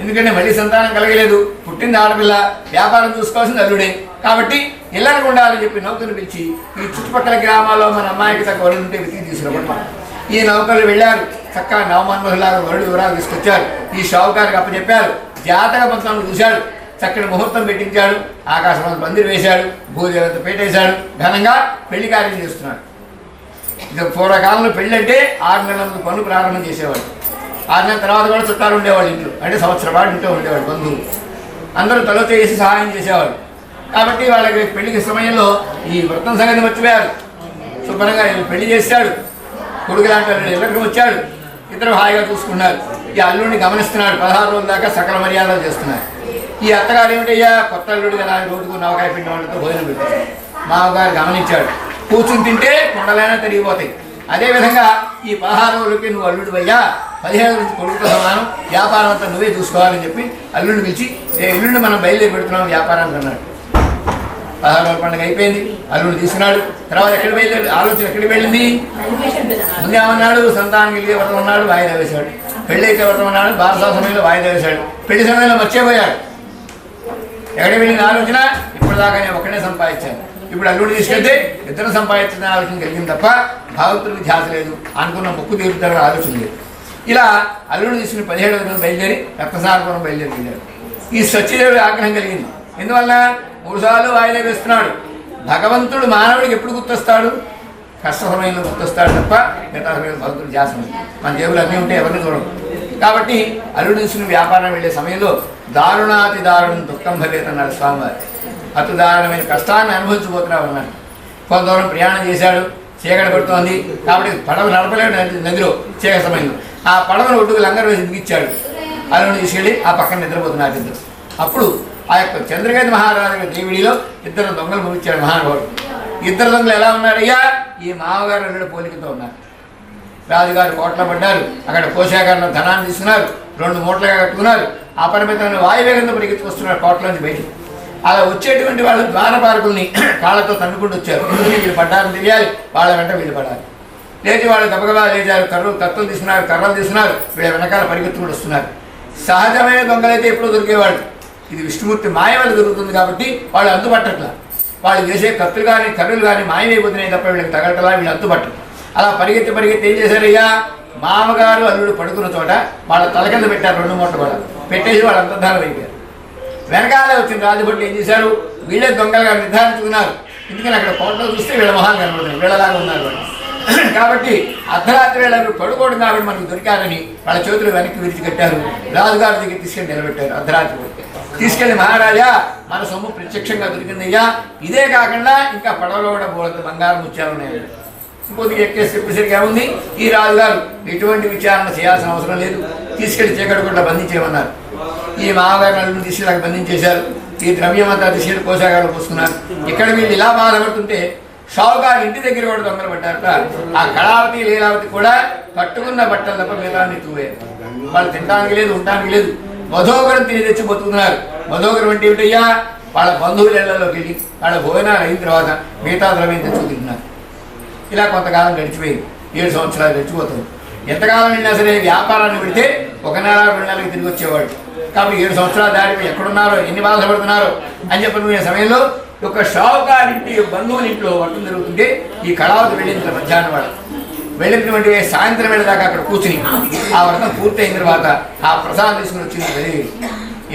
ఎందుకంటే మళ్ళీ సంతానం కలగలేదు, పుట్టింది ఆడపిల్ల, వ్యాపారం చూసుకోవాల్సింది అల్లుడే. కాబట్టి ఇళ్ళకు ఉండాలని చెప్పి నౌకను పిలిచి ఈ చుట్టుపక్కల గ్రామాల్లో మన అమ్మాయికి తగ్గ వరుడు ఉంటే వెతికి తీసుకురాబట్టాం. ఈ నౌకలు వెళ్ళారు, చక్కగా నవమన్మధులాగా వరుడు వివరాలు తీసుకొచ్చారు. ఈ షావుకారికి అప్పచెప్పారు. జాతక పంతాలను చూశాడు, చక్కటి ముహూర్తం పెట్టించాడు, ఆకాశం పందిరి వేశాడు, భూదేవత పెట్టేశాడు, ఘనంగా పెళ్లి కార్యం చేస్తున్నాడు. ఇక పూర్వకాలంలో పెళ్ళి అంటే 6 నెలల ముందు పనులు ప్రారంభం చేసేవాడు. 6 నెలల తర్వాత కూడా చుట్టాలు ఉండేవాళ్ళు ఇంట్లో, అంటే సంవత్సరం పాటు ఇంట్లో ఉండేవాడు బంధువులు. అందరూ తలతో వేసి సహాయం చేసేవాడు. కాబట్టి వాళ్ళకి పెళ్లికి సమయంలో ఈ వ్రతం సంగతి మర్చిపోయారు. శుభ్రంగా పెళ్లి చేశాడు, కొడుకు లాంటి ఇళ్ళకి వచ్చాడు, ఇద్దరు హాయిగా చూసుకున్నారు. ఈ అల్లుడిని గమనిస్తున్నాడు, 16 రోజుల దాకా సకల మర్యాదలు చేస్తున్నారు. ఈ అత్తగారు ఏమిటయ్యా కొత్త అల్లుడు కదా, రోజుకు నవకాయ పిండి వంటతో భోజనం పెట్టారు. మామగారు గమనించాడు, కూర్చుని తింటే కుండలైనా తిరిగిపోతాయి. అదేవిధంగా ఈ 16 రోజులకి నువ్వు అల్లుడు అయ్యా, 15 నుంచి కొడుకుతో సమానం, వ్యాపారం అంతా నువ్వే చూసుకోవాలని చెప్పి అల్లుడిని పిలిచి ఎల్లుండి మనం బయలుదేరి పెడుతున్నాం వ్యాపారానికి అన్నాడు. 16 రోజుల పండుగ అయిపోయింది, అల్లుడు తీసుకున్నాడు. తర్వాత ఎక్కడికి బయలుదేరి ఆలోచన ఎక్కడికి వెళ్ళింది? ముందేమన్నాడు, సంతానం కలిగే వ్రతం ఉన్నాడు, వాయిదా వేశాడు. పెళ్ళి అయితే వ్రతం ఉన్నాడు, బారసా సమయంలో వాయిదా వేశాడు. పెళ్లి సమయంలో మర్చిపోయాడు. ఎక్కడికి వెళ్ళిన ఆలోచన ఇప్పటిదాకా నేను ఒక్కడే సంపాదించాను, ఇప్పుడు అల్లుడు తీసుకెళ్తే ఇద్దరు సంపాదించిన ఆలోచన కలిగింది తప్ప భాగవతుడికి ధ్యాస లేదు, అనుకున్న మొక్కు తీరుతాడని ఆలోచన లేదు. ఇలా అల్లుడు తీసుకుని 17వ రోజున బయలుదేరి రత్నసారపురం బయలుదేరి వెళ్ళాడు. ఈ సత్యదేవుడి ఆగ్రహం కలిగింది. ఎందువల్ల 3 సార్లు వాయిదా వేస్తున్నాడు. భగవంతుడు మానవుడికి ఎప్పుడు గుర్తొస్తాడు? కష్ట సమయంలో గుర్తొస్తాడు తప్ప మిగతా సమయంలో భగవంతుడు ధ్యాస ఉంది. మన జేబులు అన్నీ ఉంటే ఎవరిని చూడడం. కాబట్టి అల్లుడు తీసుకుని వ్యాపారం వెళ్ళే సమయంలో దారుణాతి దారుణం దుఃఖం భవేత్ అన్నాడు స్వామివారు. అతి దారుణమైన కష్టాన్ని అనుభవించబోతున్నావు అన్నాడు. కొంత దూరం ప్రయాణం చేశాడు, చీకటి పడుతోంది కాబట్టి పడవ నడపలేడు నదిలో చీకటి సమయంలో. ఆ పడవను ఒడ్డుకు లంగర్ వేసి దిగిచ్చాడు. అల్లుడిని తీసుకెళ్ళి ఆ పక్కన నిద్రపోతున్నారు ఇద్దరు. అప్పుడు ఆ యొక్క చంద్రకేతు మహారాజు దేవిడిలో 2 దొంగలు ముగించాడు మహానుభావుడు. 2 దొంగలు ఎలా ఉన్నారయ్యా? ఈ మామగారు అల్లుడు పోలికతో ఉన్నారు. రాజుగారు కోట్ల పడ్డారు, అక్కడ కోశాగారిలో ధనాన్ని తీసుకున్నారు, 2 మూటలుగా కట్టుకున్నారు. అపరిమితమైన వాయువేగంతో పరిగెత్తుకొస్తున్నారు కోట్లోంచి బయటికి. అలా వచ్చేటువంటి వాళ్ళు ద్వారపాలకుల్ని కాళ్ళతో తన్నుకుంటూ వచ్చారు. ఎందుకంటే వీళ్ళు పడ్డారని తెలియాలి, వాళ్ళ వెంట వీళ్ళు పడాలి. లేచి వాళ్ళు గబగబా లేచారు, కత్తులు తీసుకున్నారు, కర్రలు తీసుకున్నారు, వీళ్ళ వెనకాల పరిగెత్తుకుంటూ వస్తున్నారు. సహజమైన దొంగలైతే ఎప్పుడూ దొరికేవాళ్ళు. ఇది విష్ణుమూర్తి మాయ వల్ల దొరుకుతుంది కాబట్టి వాళ్ళు అంతుపట్టట్లా. వాళ్ళు చేసే కత్తులు కానీ కర్రలు కానీ మాయమైపోతున్నాయి తప్ప వీళ్ళకి తగలటలా, వీళ్ళు అంతుపట్టరు. అలా పరిగెత్తి ఏం చేశారయ్యా? మామగారు అల్లుడు పడుకున్న చోట వాళ్ళ తల కింద పెట్టారు, 2 మూటలు కూడా పెట్టేసి వాళ్ళు అంతర్ధానం అయిపోయారు. వెనకాలే వచ్చిన రాజభట్లు ఏం చేశారు? వీళ్ళే దొంగలుగా నిర్ధారించుకున్నారు. ఎందుకని అక్కడ కోటలో చూస్తే వీళ్ళ మొహాలు కనబడుతుంది, వీళ్ళలాగా ఉన్నారు వాళ్ళు. కాబట్టి అర్ధరాత్రి వేళ పడుకోవడం కాబట్టి మనకు దొరికారని వాళ్ళ చేతులు వెనక్కి విరిచి కట్టారు. రాజుగారి దగ్గర తీసుకెళ్ళి నిలబెట్టారు. అర్ధరాత్రి తీసుకెళ్లి మహారాజా మన సొమ్ము ప్రత్యక్షంగా దొరికిందయ్యా, ఇదే కాకుండా ఇంకా పడవలో కూడా బోడంత బంగారం ముత్యాలు ఉన్నాయి. ఇంకొద్దిగా ఎక్కేసి చెప్పేసరికి ఏముంది? ఈ రాజుగారు ఎటువంటి విచారణ చేయాల్సిన అవసరం లేదు, తీసుకెళ్లి చీకటి కూడా బంధించేయమన్నారు. ఈ మామగారి నలుగురు తీసుకెళ్ళి బంధించేశారు. ఈ ద్రవ్యం అంతా తీసుకెళ్లి కోశాగారు పోసుకున్నారు. ఇక్కడ వీళ్ళు ఇలా బాధపడుతుంటే షావుకారు ఇంటి దగ్గర కూడా దొంగలు పడ్డారట. ఆ కళావతి లీలావతి కూడా కట్టుకున్న బట్టలు తప్ప మిగతా తూవే. వాళ్ళు తినడానికి లేదు, ఉండడానికి లేదు. మధోగరం తిని తెచ్చి బతుకుతున్నారు. మధోగరం అంటే ఏమిటయ్యా? వాళ్ళ బంధువుల ఇళ్లలోకి వెళ్ళి వాళ్ళ భోజనాలు అయిన తర్వాత మిగతా ద్రవ్యం తెచ్చుకు తింటున్నారు. ఇలా కొంతకాలం గడిచిపోయింది. 7 సంవత్సరాలు గడిచిపోతుంది. ఎంతకాలం వెళ్ళినా సరే వ్యాపారాన్ని పెడితే 1 నెల 2 నెలలకు తిరిగి వచ్చేవాడు. కాబట్టి 7 సంవత్సరాలు దాటిపోయి ఎక్కడున్నారో, ఎన్ని బాధపడుతున్నారో అని చెప్పిన సమయంలో ఒక షావుకారింటి బంధువుల ఇంట్లో వర్తం జరుగుతుంటే ఈ కళావతి వెళ్ళిన మధ్యాహ్నం వాడు వెళ్ళినటువంటి సాయంత్రం వెళ్ళేదాకా అక్కడ కూర్చుని ఆ వ్రతం పూర్తయిన తర్వాత ఆ ప్రసాదం తీసుకుని వచ్చింది.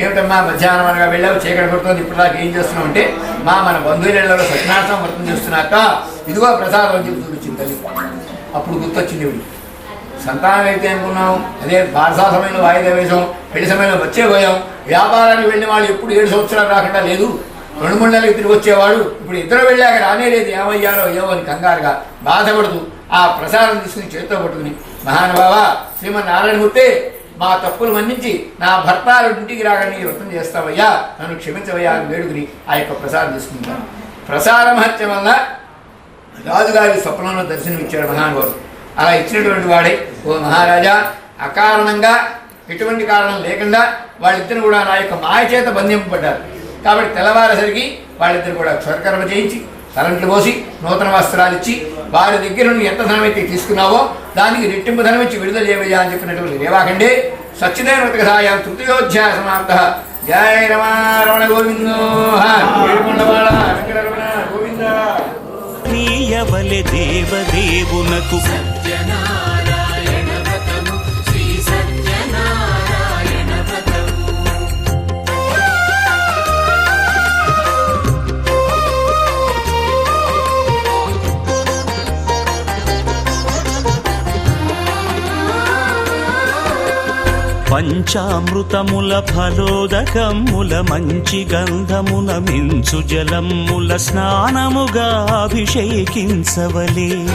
ఏమిటమ్మా మధ్యాహ్నం అనగా వెళ్ళావు, చీకటి పడుతుంది, ఇప్పుడు దాకా ఏం చేస్తున్నావు అంటే మన బంధువులలో సత్యనారాయణ వ్రతం చేస్తున్నాక ఇదిగో ప్రసాదం అని చెప్పి చూపించింది తల్లి. అప్పుడు గుర్తొచ్చింది ఇవి సంతానం అయితే అనుకున్నాం, అదే బారసా సమయంలో వాయిదా వేసాం, పెళ్లి సమయంలో వచ్చేపోయాం. వ్యాపారానికి వెళ్ళిన వాళ్ళు ఎప్పుడు 7 సంవత్సరాలు రాకుండా లేదు, 2-3 నెలలకు తిరిగి వచ్చేవాడు. ఇప్పుడు ఇద్దరు వెళ్ళాక రానే లేదు, ఏమయ్యారో ఏమో అని కంగారుగా బాధపడుతూ ఆ ప్రసాదం తీసుకుని చేతితో పట్టుకుని మహానుభావ శ్రీమన్నారాయణమూర్తి మా తప్పులు మన్నించి నా భర్తాలు ఇంటికి రాగా నీ వ్రతం చేస్తావయ్యా, నన్ను క్షమించవయ్యా అని వేడుకుని ఆ యొక్క ప్రసాదం తీసుకుంటాను. ప్రసాద మహత్యం వల్ల రాజుగారి స్వప్నంలో దర్శనం ఇచ్చాడు మహానుభావుడు. అలా ఇచ్చినటువంటి వాడే ఓ మహారాజా, అకారణంగా ఎటువంటి కారణం లేకుండా వాళ్ళిద్దరు కూడా నా యొక్క మాయ చేత బంధింపబడ్డారు. కాబట్టి తెల్లవారేసరికి వాళ్ళిద్దరు కూడా క్షురకర్మ చేయించి తలంట్లు పోసి నూతన వస్త్రాలు ఇచ్చి వారి దగ్గర నుండి ఎంత ధనం అయితే తీసుకున్నావో దానికి రెట్టింపు ధనం ఇచ్చి విడుదల చేయవయ్యా అని చెప్పినటువంటి రేవాఖండే సచ్చిదేవ వ్రతకథాయాం తృతీయోధ్యాయ సమాప్తః. జయ రమణ గోవిందో.
మీయవలె దేవదేవునకు. పంచామృతముల ఫలోదకముల మంచి గంధమున మించు జలముల స్నానముగా అభిషేకించవలే.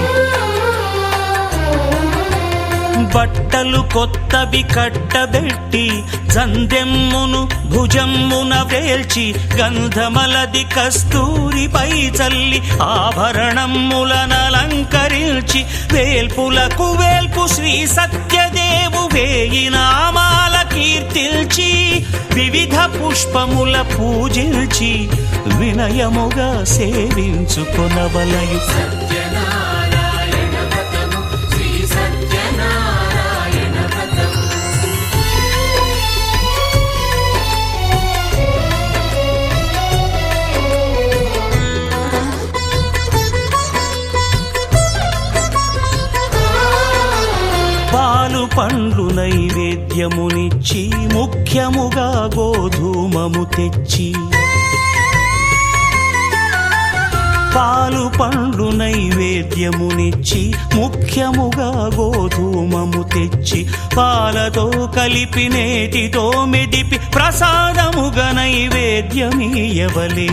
బట్టలు కొత్తవి కట్టబెట్టి జందెమ్మును భుజమ్మున వేల్చి గంధమలది కస్తూరిపై చల్లి ఆభరణములనలంకరించి వేల్పులకు వేల్పు శ్రీ సత్యదేవు వేయి నామాల కీర్తిల్చి వివిధ పుష్పముల పూజించి వినయముగా సేవించుకొనవలయు. పాలు పండ్లు నైవేద్యమునిచ్చి ముఖ్యముగా గోధూమము తెచ్చి, పాలు పండ్లు నైవేద్యమునిచ్చి ముఖ్యముగా గోధూమము తెచ్చి పాలతో కలిపి నేతితో మెదిపి ప్రసాదముగా నైవేద్యమీయవలే.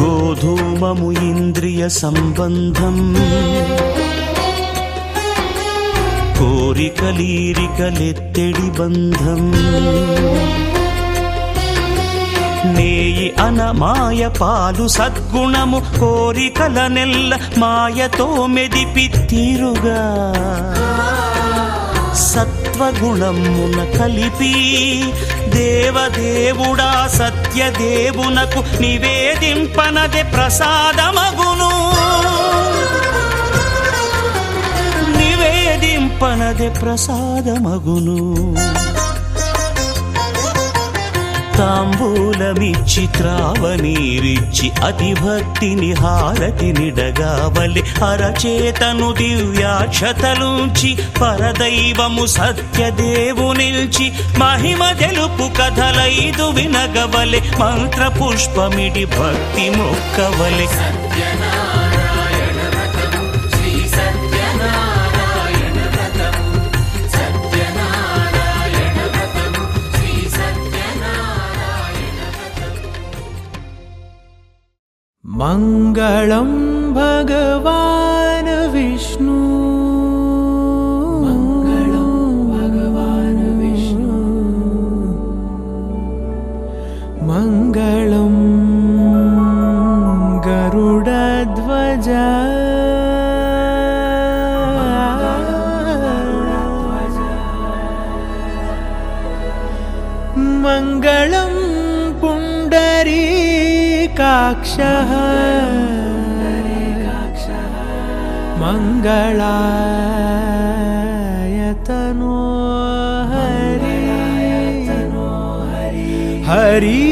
గోధూమము ఇంద్రియ సంబంధం కోరికలీరికలెత్తెడి బంధం. నేయి అనమాయ పాలు సద్గుణము కోరికల నెల్ల మాయతో మెదిపి తీరుగా సత్వగుణమున కలిపి దేవదేవుడా సత్యదేవునకు నివేదింపనదే ప్రసాదమగును. నివేదింపనదే ప్రసాదమగును. తాంబూలమిచ్చి త్రావనీరిచ్చి అతిభక్తిని హారతినిడగావలె. అరచేతను దివ్యాక్షతలుంచి పరదైవము సత్యదేవునిల్చి మహిమ తెలుపు కథలైదు వినగవలె. మంత్ర పుష్పమిడి భక్తి మొక్కవలె.
మంగళం భగవాన్ విష్ణు, మంగళం భగవాన్ విష్ణు, మంగళం గరుడధ్వజ, మంగళం పుండరీకాక్షః, మంగళాయతనో హరి హరి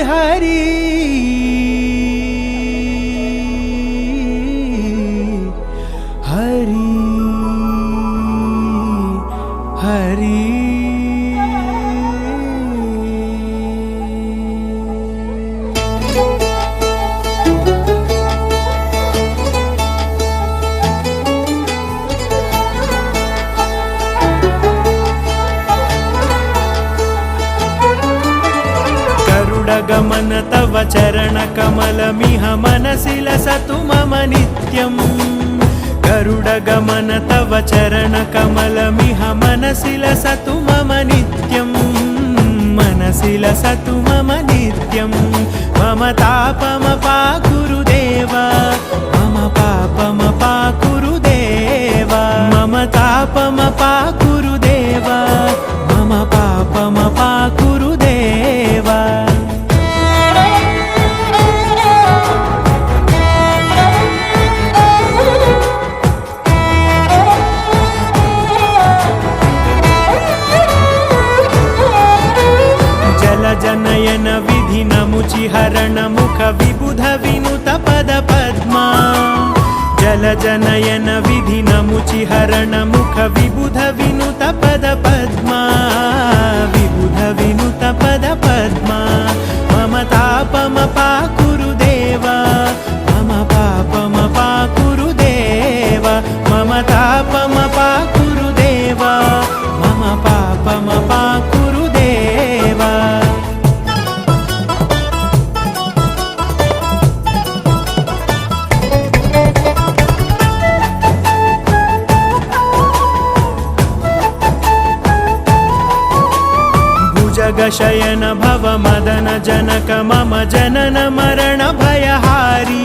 హరి హరి హరి. गमन तव चरण कमलमिह मनसि लसतु मम नित्यम्, गरुड गमन तव चरण कमलमिह मनसि लसतु मम नित्यम्, मनसि लसतु मम नित्यम्. मम तापमपाकुरुदेव, मम पापमपाकुरुदेव, मम तापमपाकुरुदेव, मम पापमपाकुरुदेव.
విధి నముచి హరణ ముఖ విబుధ వినుత పద పద్మా జలజనయన విధి నముచి హరణ ముఖ విబుధ వినుత పద పద్మా విబుధ వినుత పద పద్మా మమ తాపమ పాకురు దేవా మమ పాపమ పాకురు దేవా మమ తాపమ పాకురు దేవా మమ పాపమ పాకురు దేవా भुजगशयन भव मदन जनक मम जनन मरण भयहारी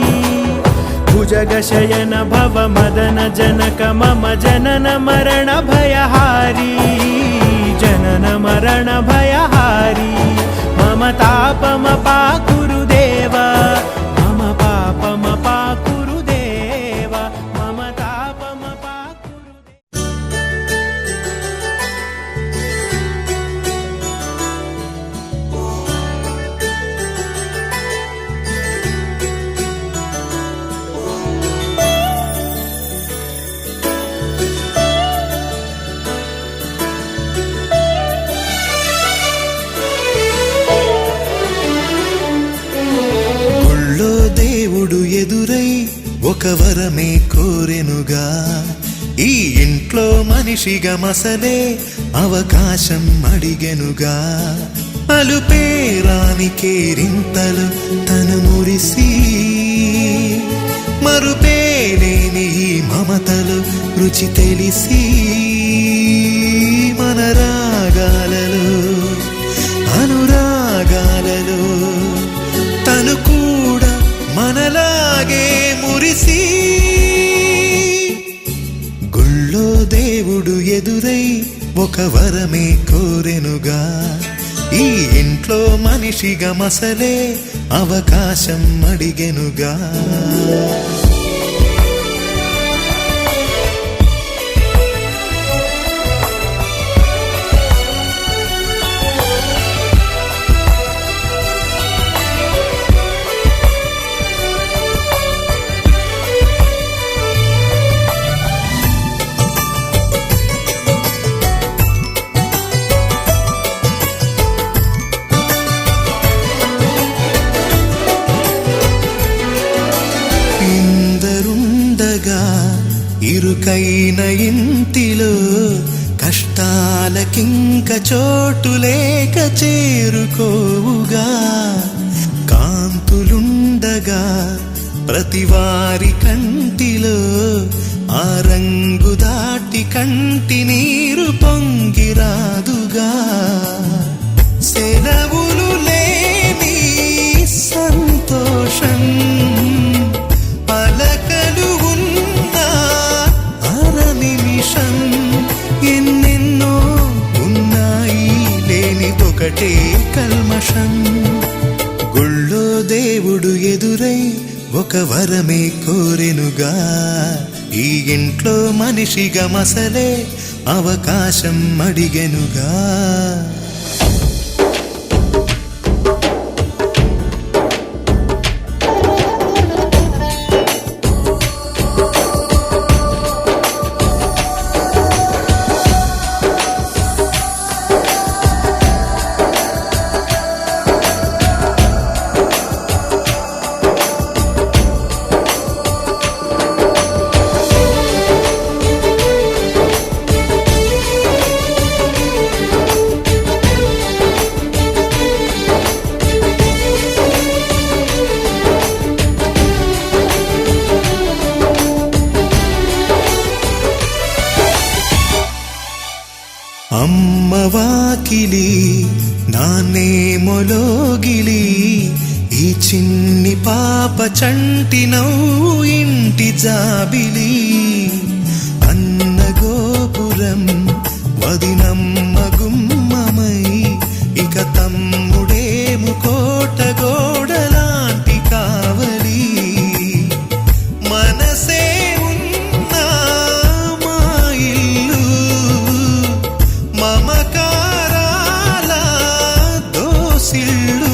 भुजगशयन भव मदन जनक मम जनन मरण भयहारी जनन मरण भयहारी मम तापम पाकुरु देवा मम पापम पाकुरु देवा मम तापम पाकुरु
గుళ్ళో దేవుడు ఎదురై ఒక వరమే కోరెనుగా ఈ ఇంట్లో మనిషిగా మసలే అవకాశం అడిగెనుగా అలుపేరాని కేరింతలు తను మురిసి మరుపేలేని ఈ మమతలు రుచి తెలిసి మన రాగాలలో అనురాగాలలో తను కూడా మనలాగే మురిసి గుళ్ళో దేవుడు ఎదురై ఒక వరమే కోరెనుగా ఈ ఇంట్లో మనిషిగా మసలే అవకాశం అడిగెనుగా ఇందరుండగా ఇరుకైన ఇంటిలో కష్టాలకింక చోటు లేక చేరుకోవుగా కాంతులుండగా ప్రతివారి కంటిలో ఆ రంగు దాటి కంటి నీరు పొంగిరాదుగా సెలవులు లేని సంతోషం పలకలు ఉన్న అర నిమిషం ఎన్నెన్నో ఉన్నాయి లేనిదొకటే కల్మషం గుళ్ళో దేవుడు ఎదురై ఒక వరమే కోరెనుగా ఈ ఇంట్లో మనిషిగా మసలే అవకాశం అడిగెనుగా అమ్మ వాకిలి నాన్నే మొలోగిలి ఈ చిన్ని పాప చంటి నవ్వు ఇంటి జాబిలి అన్న గోపురం వదినమ్మ గుమ్మమై ఇక తమ్ముడేము కోట గోడలాంటి కావలి మనసే ఉన్నా మా ఇల్లు మమకారాల దోసిళ్ళు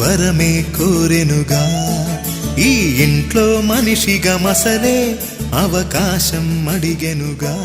వరమే కోరెనుగా ఈ ఇంట్లో మనిషిగా మసలే అవకాశం అడిగెనుగా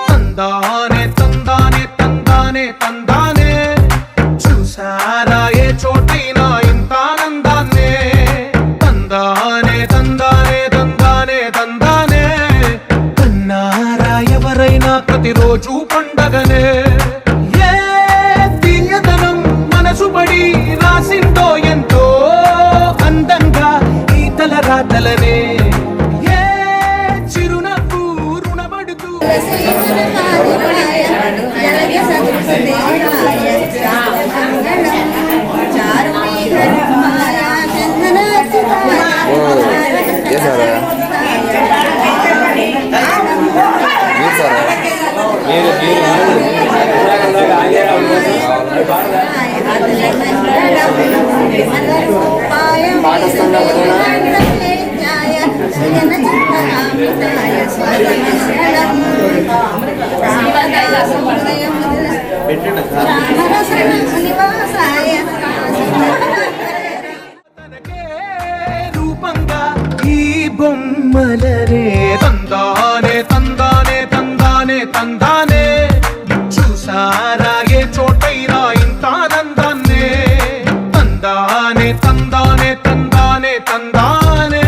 తందానే తందానే తందానే తందానే చూసారా ఏ చోటైనా ఇంత ఆనందాన్నే తందానే తందానే తందానే తందానే కన్నారా ఎవరైనా ప్రతిరోజు పండగనే ఏ తీయదనం మనసు పడి రాసిందో ఎంతో అందంగా ఈ తలరాతలనే ఏ చిరునవ్వు రుణపడుతూ రూపంగా ఈ బొమ్మలనే తందానే తందానే తందానే తందానే చూసారా ఏ చోటైనా ఇంత ఆనందాన్నే తందానే తందానే తందానే తందానే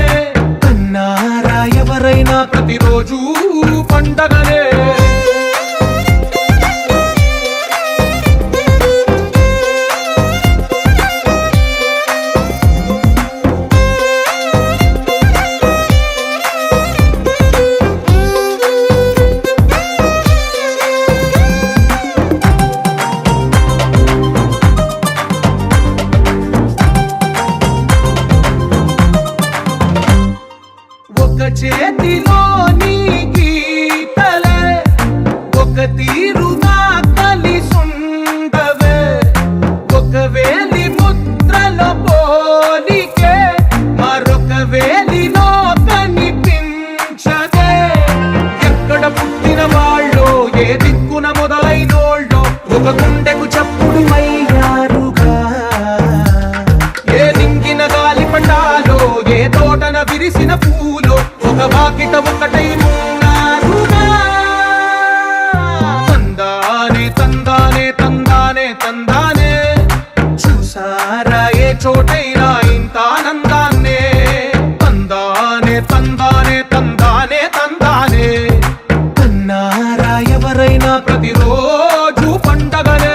కన్నారా ఎవరైనా ప్రతిరోజు పండగనే ఒక చేతిలో నీ గీతలే ఒక తీరుగా కలిసుండవే ఒక వేలి ముద్రల పోలికే మరొక వేలిలో కనిపించదే ఎక్కడ పుట్టిన వాళ్ళో ఏ దిక్కున మొదలైనోళ్ళో ఒక గుండెకు చప్పుడు అయ్యారుగా ఏ నింగిన గాలి పటాలో ఏ తోటన విరిసిన పూలో ఒక వాకిట ఒకటై ఉన్నారుగా తందానే తందానే తందానే తందానే చూసారా ఏ చోటైనా ఇంత ఆనందాన్నే తందానే తందానే తందానే తందానే కన్నారా ఎవరైనా ప్రతిరోజు పండగనే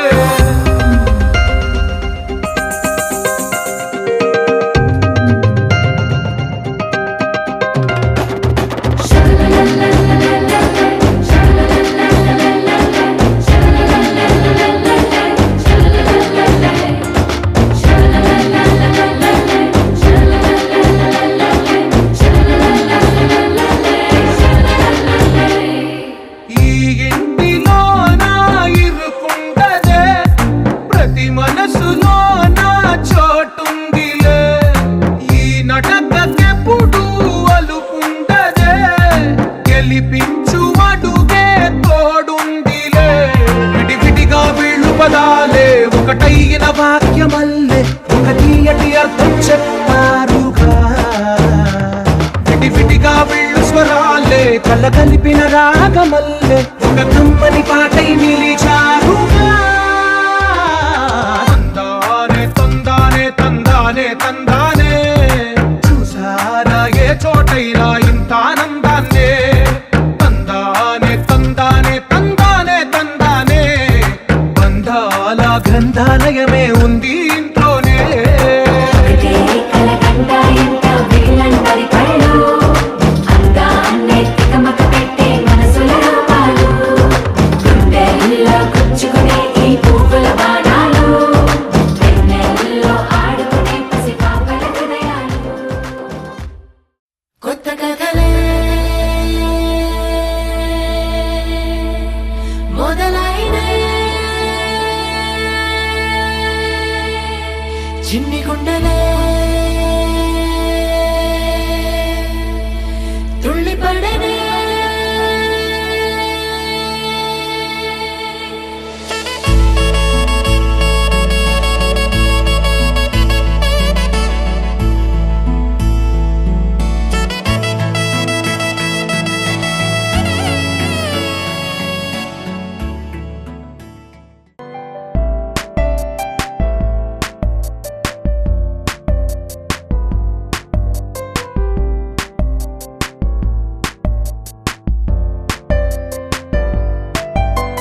ఈ ఇంటిలో నా ఇరుకుండదే ప్రతి మనసులో నా చోటుందిలే ఈ నటకెప్పుడు అలుపుండదే గెలిపించు అడుగే తోడుందిలే విడివిడిగా వీళ్ళు పదాలే ఒకటైన వాక్యమల్లే ఒక తీయటి అర్థం చెప్పారుగా విడివిడిగా వీళ్ళు స్వరాలే కళ్ళ కలిపిన రాగమల్లే ఒక కమ్మని పాటై నిలిచారుగా తందానే తందానే తందానే తందానే చూసారా ఏ చోటైనా ఇంత ఆనందాన్నే తందానే తందానే తందానే తందానే బంధాల గ్రంథాలయమే ఉంది ఇంట్లోనే
గుచ్చుకునే ఈ పువ్వుల బాణాలు కథల